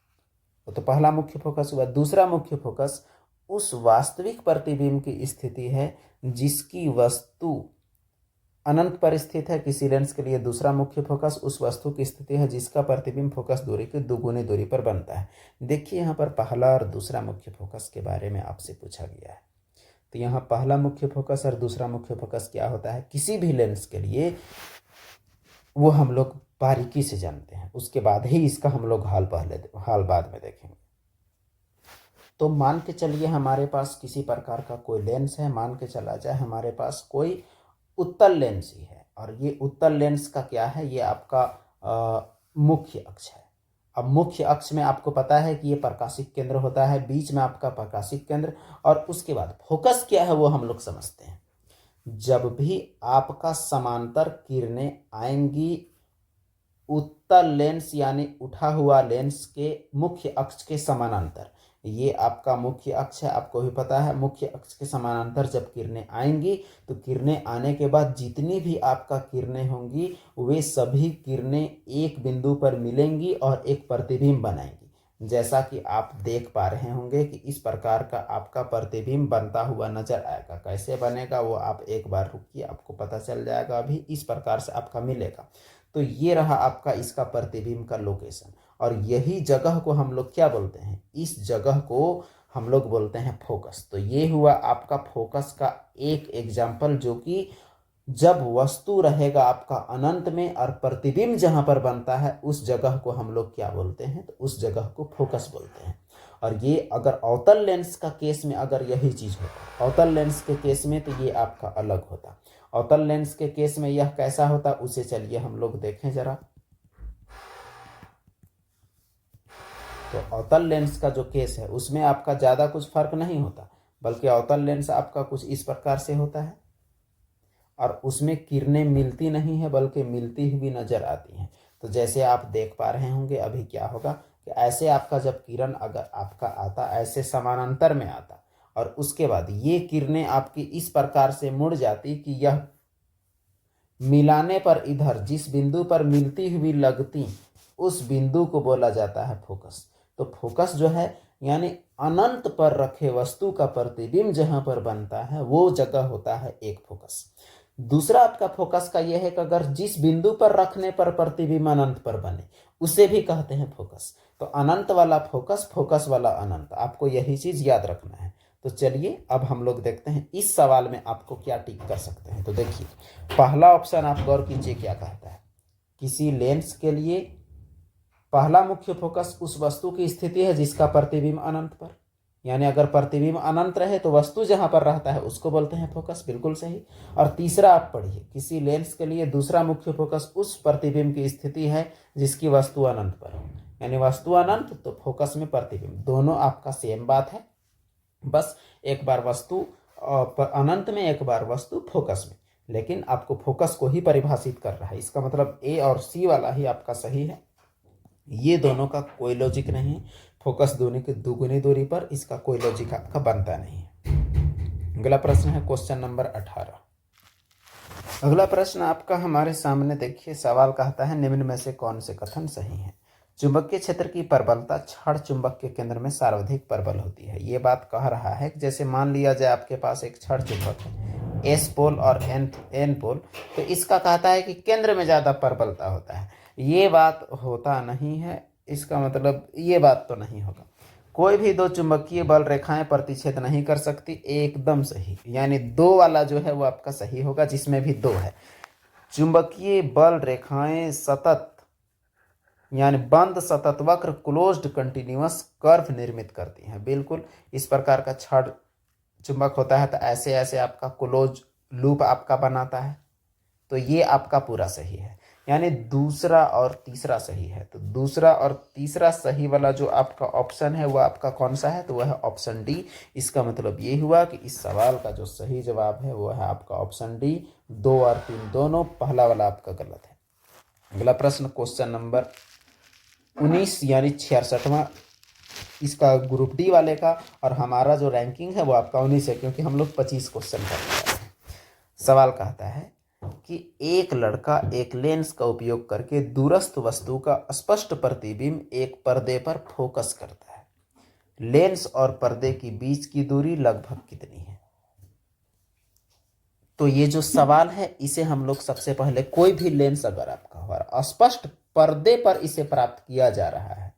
तो पहला मुख्य फोकस हुआ, दूसरा मुख्य फोकस उस वास्तविक प्रतिबिंब की स्थिति है जिसकी वस्तु अनंत पर स्थित है। किसी लेंस के लिए दूसरा मुख्य फोकस उस वस्तु की स्थिति है जिसका प्रतिबिंब फोकस दूरी की दुगुनी दूरी पर बनता है। देखिए यहाँ पर पहला और दूसरा मुख्य फोकस के बारे में आपसे पूछा गया है। तो यहाँ पहला मुख्य फोकस और दूसरा मुख्य फोकस क्या होता है किसी भी लेंस के लिए, वो हम लोग बारीकी से जानते हैं, उसके बाद ही इसका हम लोग हाल बाद में देखेंगे। तो मान के चलिए हमारे पास किसी प्रकार का कोई लेंस है, मान के चला जाए हमारे पास कोई उत्तल लेंस ही है, और ये उत्तल लेंस का क्या है, ये आपका मुख्य अक्ष है। अब मुख्य अक्ष में आपको पता है कि ये प्रकाशिक केंद्र होता है, बीच में आपका प्रकाशिक केंद्र, और उसके बाद फोकस क्या है वो हम लोग समझते हैं। जब भी आपका समांतर किरणें आएंगी उत्तल लेंस यानी उठा हुआ लेंस के मुख्य अक्ष के समानांतर, ये आपका मुख्य अक्ष है, आपको भी पता है, मुख्य अक्ष के समानांतर जब किरणें आएंगी तो किरणें आने के बाद जितनी भी आपका किरणें होंगी वे सभी किरणें एक बिंदु पर मिलेंगी और एक प्रतिबिंब बनाएंगी। जैसा कि आप देख पा रहे होंगे कि इस प्रकार का आपका प्रतिबिंब बनता हुआ नजर आएगा। कैसे बनेगा वो आप एक बार रुकिए, आपको पता चल जाएगा। अभी इस प्रकार से आपका मिलेगा। तो ये रहा आपका इसका प्रतिबिंब का लोकेशन, और यही जगह को हम लोग क्या बोलते हैं, इस जगह को हम लोग बोलते हैं फोकस। तो ये हुआ आपका फोकस का एक एग्जाम्पल, जो कि जब वस्तु रहेगा आपका अनंत में और प्रतिबिंब जहां पर बनता है उस जगह को हम लोग क्या बोलते हैं, तो उस जगह को फोकस बोलते हैं। और ये अगर अवतल लेंस का केस में अगर यही चीज होता, अवतल लेंस के केस में तो ये आपका अलग होता। अवतल लेंस के केस में यह कैसा होता उसे चलिए हम लोग देखें जरा। तो अवतल लेंस का जो केस है उसमें आपका ज्यादा कुछ फर्क नहीं होता, बल्कि अवतल लेंस आपका कुछ इस प्रकार से होता है, और उसमें किरणें मिलती नहीं है बल्कि मिलती हुई नजर आती हैं। तो जैसे आप देख पा रहे होंगे अभी क्या होगा कि ऐसे आपका जब किरण अगर आपका आता, ऐसे समानांतर में आता, और उसके बाद ये किरणें आपकी इस प्रकार से मुड़ जाती कि यह मिलाने पर इधर जिस बिंदु पर मिलती हुई लगती उस बिंदु को बोला जाता है फोकस। तो फोकस जो है यानी अनंत पर रखे वस्तु का प्रतिबिंब जहां पर बनता है वो जगह होता है एक फोकस। दूसरा आपका फोकस का यह है कि अगर जिस बिंदु पर रखने पर प्रतिबिंब अनंत पर बने उसे भी कहते हैं फोकस। तो अनंत वाला फोकस, फोकस वाला अनंत, आपको यही चीज याद रखना है। तो चलिए अब हम लोग देखते हैं इस सवाल में आपको क्या टिक कर सकते हैं। तो देखिए पहला ऑप्शन आप गौर कीजिए क्या कहता है, किसी लेंस के लिए पहला मुख्य फोकस उस वस्तु की स्थिति है जिसका प्रतिबिंब अनंत पर, यानी अगर प्रतिबिंब अनंत रहे तो वस्तु जहां पर रहता है उसको बोलते हैं फोकस, बिल्कुल सही। और तीसरा आप पढ़िए, किसी लेंस के लिए दूसरा मुख्य फोकस उस प्रतिबिंब की स्थिति है जिसकी वस्तु अनंत पर हो, यानी वस्तु अनंत तो फोकस में प्रतिबिंब, दोनों आपका सेम बात है। बस एक बार वस्तु अनंत में, एक बार वस्तु फोकस में, लेकिन आपको फोकस को ही परिभाषित कर रहा है। इसका मतलब ए और सी वाला ही आपका सही है, ये दोनों का कोई लॉजिक नहीं है। फोकस दुगुनी दूरी पर इसका कोई लॉजिक आपका बनता नहीं है। अगला प्रश्न है क्वेश्चन नंबर 18। अगला प्रश्न आपका हमारे सामने देखिए, सवाल कहता है निम्न में से कौन से कथन सही है। चुंबकीय क्षेत्र की प्रबलता क्षण चुंबक के केंद्र में सर्वाधिक प्रबल होती है। ये बात कह रहा है कि जैसे मान लिया जाए आपके पास एक क्षण चुंबक है, एस पोल और एन पोल, तो इसका कहता है कि केंद्र में ज्यादा प्रबलता होता है। ये बात होता नहीं है, इसका मतलब ये बात तो नहीं होगा। कोई भी दो चुंबकीय बल रेखाएं प्रतिच्छेद नहीं कर सकती, एकदम सही, यानी दो वाला जो है वो आपका सही होगा जिसमें भी दो है। चुंबकीय बल रेखाएं सतत यानी बंद सतत वक्र क्लोज्ड कंटिन्यूअस कर्व निर्मित करती हैं। बिल्कुल इस प्रकार का क्षण चुंबक होता है तो ऐसे ऐसे आपका क्लोज लूप आपका बनाता है। तो ये आपका पूरा सही है, यानी दूसरा और तीसरा सही है। तो दूसरा और तीसरा सही वाला जो आपका ऑप्शन है वो आपका कौन सा है, तो वह है ऑप्शन डी। इसका मतलब ये हुआ कि इस सवाल का जो सही जवाब है वो है आपका ऑप्शन डी। 2 और 3 दोनों, पहला वाला आपका गलत है। अगला प्रश्न क्वेश्चन नंबर 19 यानी 66वां इसका ग्रुप डी वाले का, और हमारा जो रैंकिंग है वो आपका 19 है, क्योंकि हम लोग 25 क्वेश्चन कर रहे हैं। सवाल कहता है कि एक लड़का एक लेंस का उपयोग करके दूरस्थ वस्तु का स्पष्ट प्रतिबिंब एक पर्दे पर फोकस करता है। लेंस और पर्दे के बीच की दूरी लगभग कितनी है। तो ये जो सवाल है इसे हम लोग सबसे पहले, कोई भी लेंस अगर आपका हो और स्पष्ट पर्दे पर इसे प्राप्त किया जा रहा है,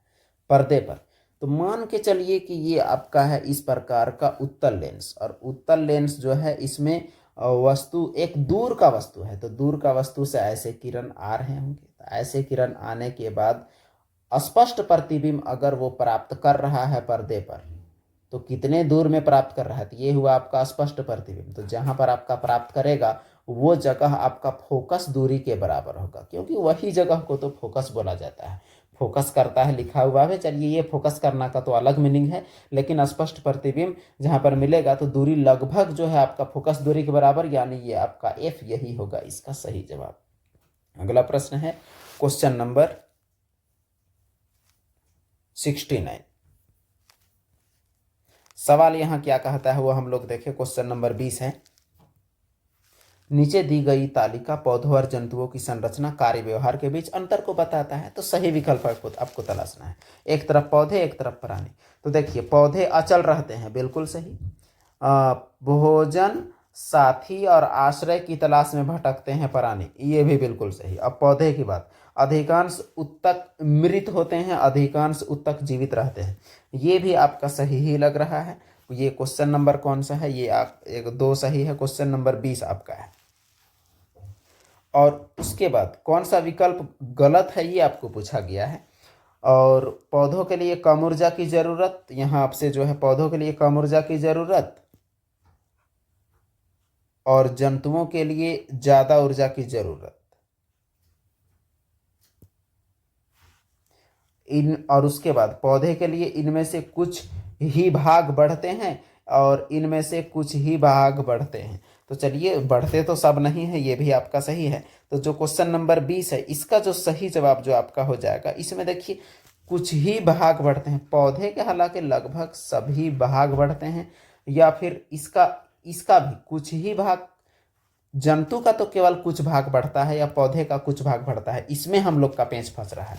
पर्दे पर, तो मान के चलिए कि ये आपका है इस प्रकार का उत्तल लेंस, और उत्तल लेंस जो है इसमें वस्तु एक दूर का वस्तु है, तो दूर का वस्तु से ऐसे किरण आ रहे होंगे, तो ऐसे किरण आने के बाद स्पष्ट प्रतिबिंब अगर वो प्राप्त कर रहा है पर्दे पर, तो कितने दूर में प्राप्त कर रहा है, तो ये हुआ आपका स्पष्ट प्रतिबिंब। तो जहां पर आपका प्राप्त करेगा वो जगह आपका फोकस दूरी के बराबर होगा, क्योंकि वही जगह को तो फोकस बोला जाता है। फोकस करता है लिखा हुआ है, चलिए ये फोकस करना का तो अलग मीनिंग है, लेकिन स्पष्ट प्रतिबिंब जहां पर मिलेगा तो दूरी लगभग जो है आपका फोकस दूरी के बराबर, यानी ये आपका एफ, यही होगा इसका सही जवाब। अगला प्रश्न है क्वेश्चन नंबर 69। सवाल यहां क्या कहता है वो हम लोग देखें। क्वेश्चन नंबर 20 है, नीचे दी गई तालिका पौधों और जंतुओं की संरचना कार्य व्यवहार के बीच अंतर को बताता है। तो सही विकल्प आपको तलाशना है। एक तरफ पौधे, एक तरफ प्राणी। तो देखिए पौधे अचल रहते हैं, बिल्कुल सही। भोजन, साथी और आश्रय की तलाश में भटकते हैं प्राणी, ये भी बिल्कुल सही। अब पौधे की बात, अधिकांश उत्तक मृत होते हैं, अधिकांश उत्तक जीवित रहते हैं, ये भी आपका सही ही लग रहा है। ये क्वेश्चन नंबर कौन सा है, ये एक 2 सही है, क्वेश्चन नंबर 20 आपका है। और उसके बाद कौन सा विकल्प गलत है ये आपको पूछा गया है। और पौधों के लिए कम ऊर्जा की जरूरत, यहां आपसे जो है पौधों के लिए कम ऊर्जा की जरूरत और जंतुओं के लिए ज्यादा ऊर्जा की जरूरत, और उसके बाद पौधे के लिए इनमें से कुछ ही भाग बढ़ते हैं और इनमें से कुछ ही भाग बढ़ते हैं। तो चलिए बढ़ते तो सब नहीं है, ये भी आपका सही है। तो जो क्वेश्चन नंबर 20 है इसका जो सही जवाब जो आपका हो जाएगा, इसमें देखिए कुछ ही भाग बढ़ते हैं, पौधे के हालांकि लगभग सभी भाग बढ़ते हैं, या फिर इसका इसका भी कुछ ही भाग, जंतु का तो केवल कुछ भाग बढ़ता है या पौधे का कुछ भाग बढ़ता है, इसमें हम लोग का पेंच फंस रहा है।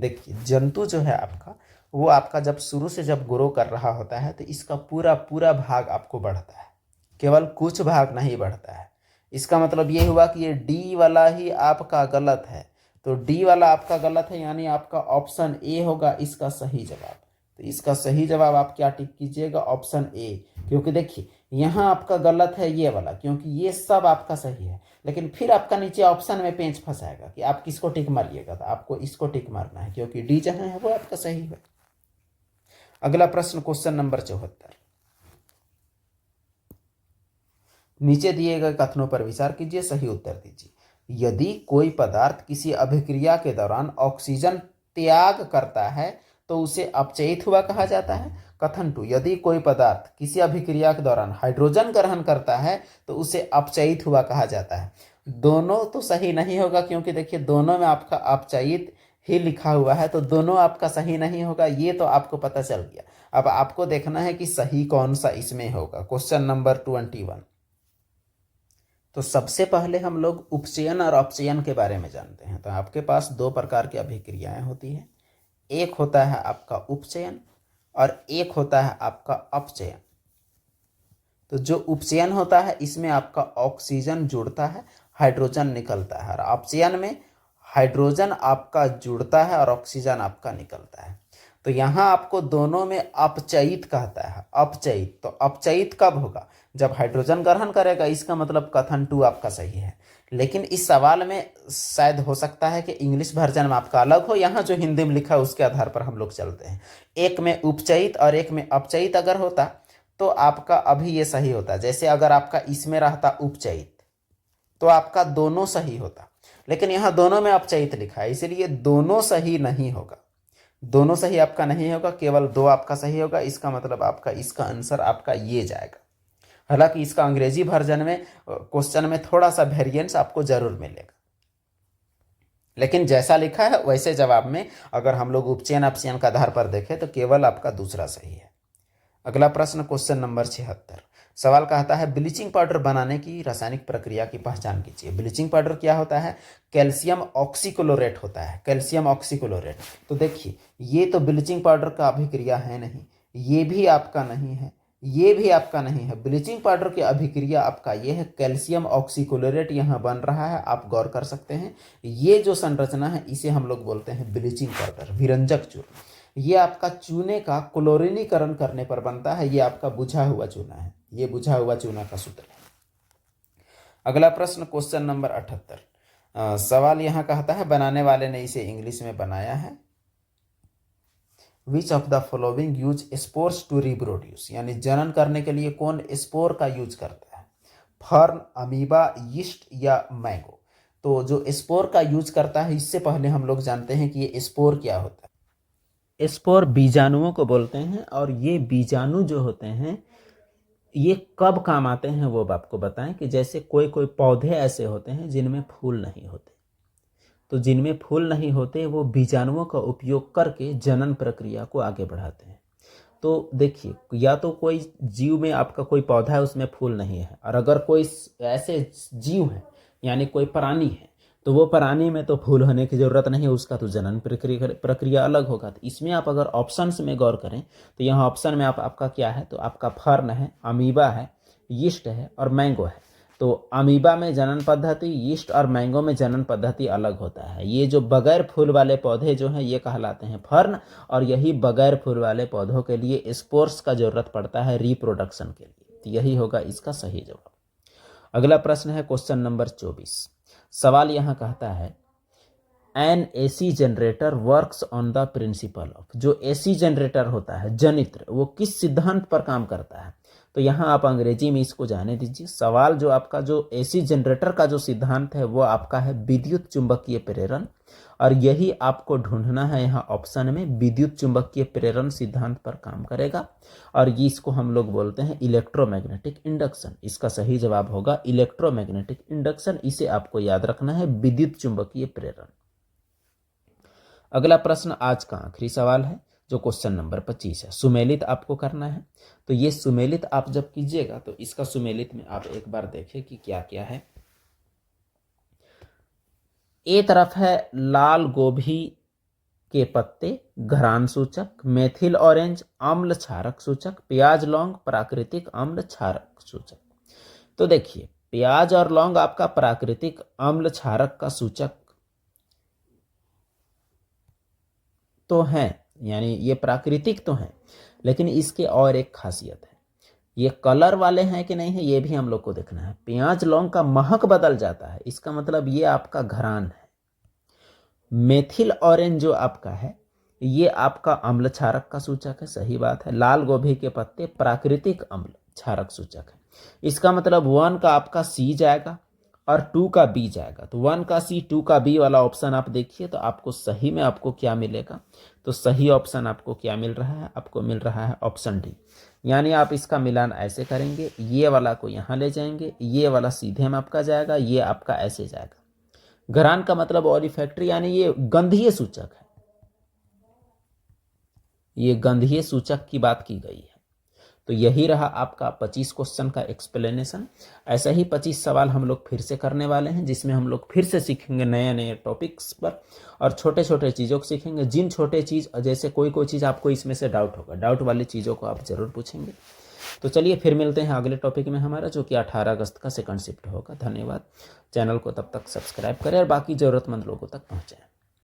देखिए जंतु जो है आपका, वो आपका जब शुरू से जब ग्रो कर रहा होता है तो इसका पूरा पूरा भाग आपको बढ़ता है, केवल कुछ भाग नहीं बढ़ता है। इसका मतलब ये हुआ कि ये डी वाला ही आपका गलत है। तो डी वाला आपका गलत है, यानी आपका ऑप्शन ए होगा इसका सही जवाब। तो इसका सही जवाब आप क्या टिक कीजिएगा, ऑप्शन ए। क्योंकि देखिए यहाँ आपका गलत है ये वाला, क्योंकि ये सब आपका सही है, लेकिन फिर आपका नीचे ऑप्शन में पेंच फंसाएगा कि आप किसको टिक मारिएगा। तो आपको इसको टिक मारना है, क्योंकि डी जहां है वो आपका सही है। अगला प्रश्न क्वेश्चन नंबर 74, नीचे दिए गए कथनों पर विचार कीजिए, सही उत्तर दीजिए। यदि कोई पदार्थ किसी अभिक्रिया के दौरान ऑक्सीजन त्याग करता है तो उसे अपचयित हुआ कहा जाता है। कथन 2, यदि कोई पदार्थ किसी अभिक्रिया के दौरान हाइड्रोजन ग्रहण करता है तो उसे अपचयित हुआ कहा जाता है। दोनों तो सही नहीं होगा, क्योंकि देखिए दोनों में आपका अपचयित ही लिखा हुआ है, तो दोनों आपका सही नहीं होगा, ये तो आपको पता चल गया। अब आपको देखना है कि सही कौन सा इसमें होगा। क्वेश्चन नंबर 21, तो सबसे पहले हम लोग उपचयन और अपचयन के बारे में जानते हैं। तो आपके पास 2 प्रकार की अभिक्रियाएं होती हैं, एक होता है आपका उपचयन और एक होता है आपका अपचयन। तो जो उपचयन होता है इसमें आपका ऑक्सीजन जुड़ता है, हाइड्रोजन निकलता है, और अपचयन में हाइड्रोजन आपका जुड़ता है और ऑक्सीजन आपका निकलता है। तो यहाँ आपको दोनों में अपचयित कहता है, अपचयित। तो अपचयित कब होगा, जब हाइड्रोजन ग्रहण करेगा। इसका मतलब कथन 2 आपका सही है। लेकिन इस सवाल में शायद हो सकता है कि इंग्लिश वर्जन में आपका अलग हो, यहाँ जो हिंदी में लिखा है उसके आधार पर हम लोग चलते हैं। एक में उपचयित और एक में अपचयित अगर होता तो आपका अभी ये सही होता। जैसे अगर आपका इसमें रहता उपचयित तो आपका दोनों सही होता, लेकिन यहाँ दोनों में अपचयित लिखा है, इसलिए दोनों सही नहीं होगा। दोनों सही आपका नहीं होगा, केवल दो आपका सही होगा। इसका मतलब आपका इसका आंसर आपका ये जाएगा। हालांकि इसका अंग्रेजी वर्जन में क्वेश्चन में थोड़ा सा वेरिएंस आपको जरूर मिलेगा, लेकिन जैसा लिखा है वैसे जवाब में अगर हम लोग उपचयन अपचयन का आधार पर देखें तो केवल आपका दूसरा सही है। अगला प्रश्न क्वेश्चन नंबर 76। सवाल कहता है ब्लीचिंग पाउडर बनाने की रासायनिक प्रक्रिया की पहचान कीजिए। ब्लीचिंग पाउडर क्या होता है? कैल्शियम ऑक्सीक्लोरेट होता है, कैल्शियम ऑक्सीक्लोरेट। तो देखिए ये तो ब्लीचिंग पाउडर का अभिक्रिया है नहीं, ये भी आपका नहीं है, ये भी आपका नहीं है। ब्लीचिंग पाउडर की अभिक्रिया आपका ये है, कैल्शियम ऑक्सीक्लोरेट यहाँ बन रहा है, आप गौर कर सकते हैं। ये जो संरचना है इसे हम लोग बोलते हैं ब्लीचिंग पाउडर, विरंजक चूर्ण। ये आपका चूने का क्लोरीनीकरण करने पर बनता है, ये आपका बुझा हुआ चूना है, ये बुझा हुआ चूना का सूत्र है। अगला प्रश्न क्वेश्चन नंबर 78। सवाल यहाँ कहता है बनाने वाले ने इसे इंग्लिश में बनाया है। Which of the following use spores to reproduce, यानी जनन करने के लिए कौन स्पोर का यूज करता है? फर्न, अमीबा, यीस्ट या मैंगो। तो जो स्पोर का यूज करता है, इससे पहले हम लोग जानते हैं कि ये स्पोर क्या होता है। स्पोर बीजाणुओं को बोलते हैं, और ये बीजाणु जो होते हैं ये कब काम आते हैं वो आपको बताएं कि जैसे कोई कोई पौधे ऐसे होते हैं जिनमें फूल नहीं होते, तो जिनमें फूल नहीं होते वो बीजाणुओं का उपयोग करके जनन प्रक्रिया को आगे बढ़ाते हैं। तो देखिए या तो कोई जीव में आपका कोई पौधा है उसमें फूल नहीं है, और अगर कोई ऐसे जीव है यानी कोई प्राणी है तो वो प्राणी में तो फूल होने की जरूरत नहीं है, उसका तो जनन प्रक्रिया अलग होगा। तो इसमें आप अगर ऑप्शंस में गौर करें तो यहाँ ऑप्शन में आपका क्या है, तो आपका फर्न है, अमीबा है, यीस्ट है और मैंगो है। तो अमीबा में जनन पद्धति, यीस्ट और मैंगो में जनन पद्धति अलग होता है। ये जो बगैर फूल वाले पौधे जो हैं ये कहलाते हैं फर्न, और यही बगैर फूल वाले पौधों के लिए स्पोर्स का जरूरत पड़ता है रिप्रोडक्शन के लिए। तो यही होगा इसका सही जवाब। अगला प्रश्न है क्वेश्चन नंबर 24। सवाल यहाँ कहता है N AC generator works on the principle of, जो एसी जनरेटर होता है जनित्र, वो किस सिद्धांत पर काम करता है? तो यहाँ आप अंग्रेजी में इसको जाने दीजिए। सवाल जो आपका जो एसी जनरेटर का जो सिद्धांत है वो आपका है विद्युत चुंबकीय प्रेरण, और यही आपको ढूंढना है यहाँ ऑप्शन में, विद्युत चुंबकीय प्रेरण सिद्धांत पर काम करेगा, और ये इसको हम लोग बोलते हैं इलेक्ट्रोमैग्नेटिक इंडक्शन। इसका सही जवाब होगा इलेक्ट्रोमैग्नेटिक इंडक्शन, इसे आपको याद रखना है, विद्युत चुंबकीय प्रेरण। अगला प्रश्न आज का आखिरी सवाल है जो क्वेश्चन नंबर 25 है। सुमेलित आपको करना है, तो ये सुमेलित आप जब कीजिएगा तो इसका सुमेलित में आप एक बार देखें कि क्या क्या है। ए तरफ है लाल गोभी के पत्ते घरान सूचक, मेथिल ऑरेंज अम्ल क्षारक सूचक, प्याज लौंग प्राकृतिक अम्ल क्षारक सूचक। तो देखिए प्याज और लौंग आपका प्राकृतिक अम्ल क्षारक का सूचक तो है, यानी ये प्राकृतिक तो है, लेकिन इसके और एक खासियत है, ये कलर वाले हैं कि नहीं है ये भी हम लोग को देखना है। प्याज लौंग का महक बदल जाता है, इसका मतलब ये आपका घरान है। मेथिल ऑरेंज जो आपका है ये आपका अम्ल क्षारक का सूचक है, सही बात है। लाल गोभी के पत्ते प्राकृतिक अम्ल क्षारक सूचक है, इसका मतलब 1 का आपका सी जाएगा और 2 का बी जाएगा। तो 1 का सी 2 का बी वाला ऑप्शन आप देखिए तो आपको सही में आपको क्या मिलेगा, तो सही ऑप्शन आपको क्या मिल रहा है, आपको मिल रहा है ऑप्शन डी। यानी आप इसका मिलान ऐसे करेंगे, ये वाला को यहाँ ले जाएंगे, ये वाला सीधे में आपका जाएगा, ये आपका ऐसे जाएगा। घरान का मतलब ऑलिफैक्टरी, यानी ये गंधीय सूचक है, ये गंधीय सूचक की बात की गई है। तो यही रहा आपका 25 क्वेश्चन का एक्सप्लेनेशन। ऐसा ही 25 सवाल हम लोग फिर से करने वाले हैं, जिसमें हम लोग फिर से सीखेंगे नए नए टॉपिक्स पर, और छोटे छोटे चीज़ों को सीखेंगे। जिन छोटे चीज़ जैसे कोई चीज़ आपको इसमें से डाउट होगा, डाउट वाली चीज़ों को आप जरूर पूछेंगे। तो चलिए फिर मिलते हैं अगले टॉपिक में हमारा, जो कि 18 अगस्त का सेकंड शिफ्ट होगा। धन्यवाद। चैनल को तब तक सब्सक्राइब करें और बाकी ज़रूरतमंद लोगों तक पहुँचाएं।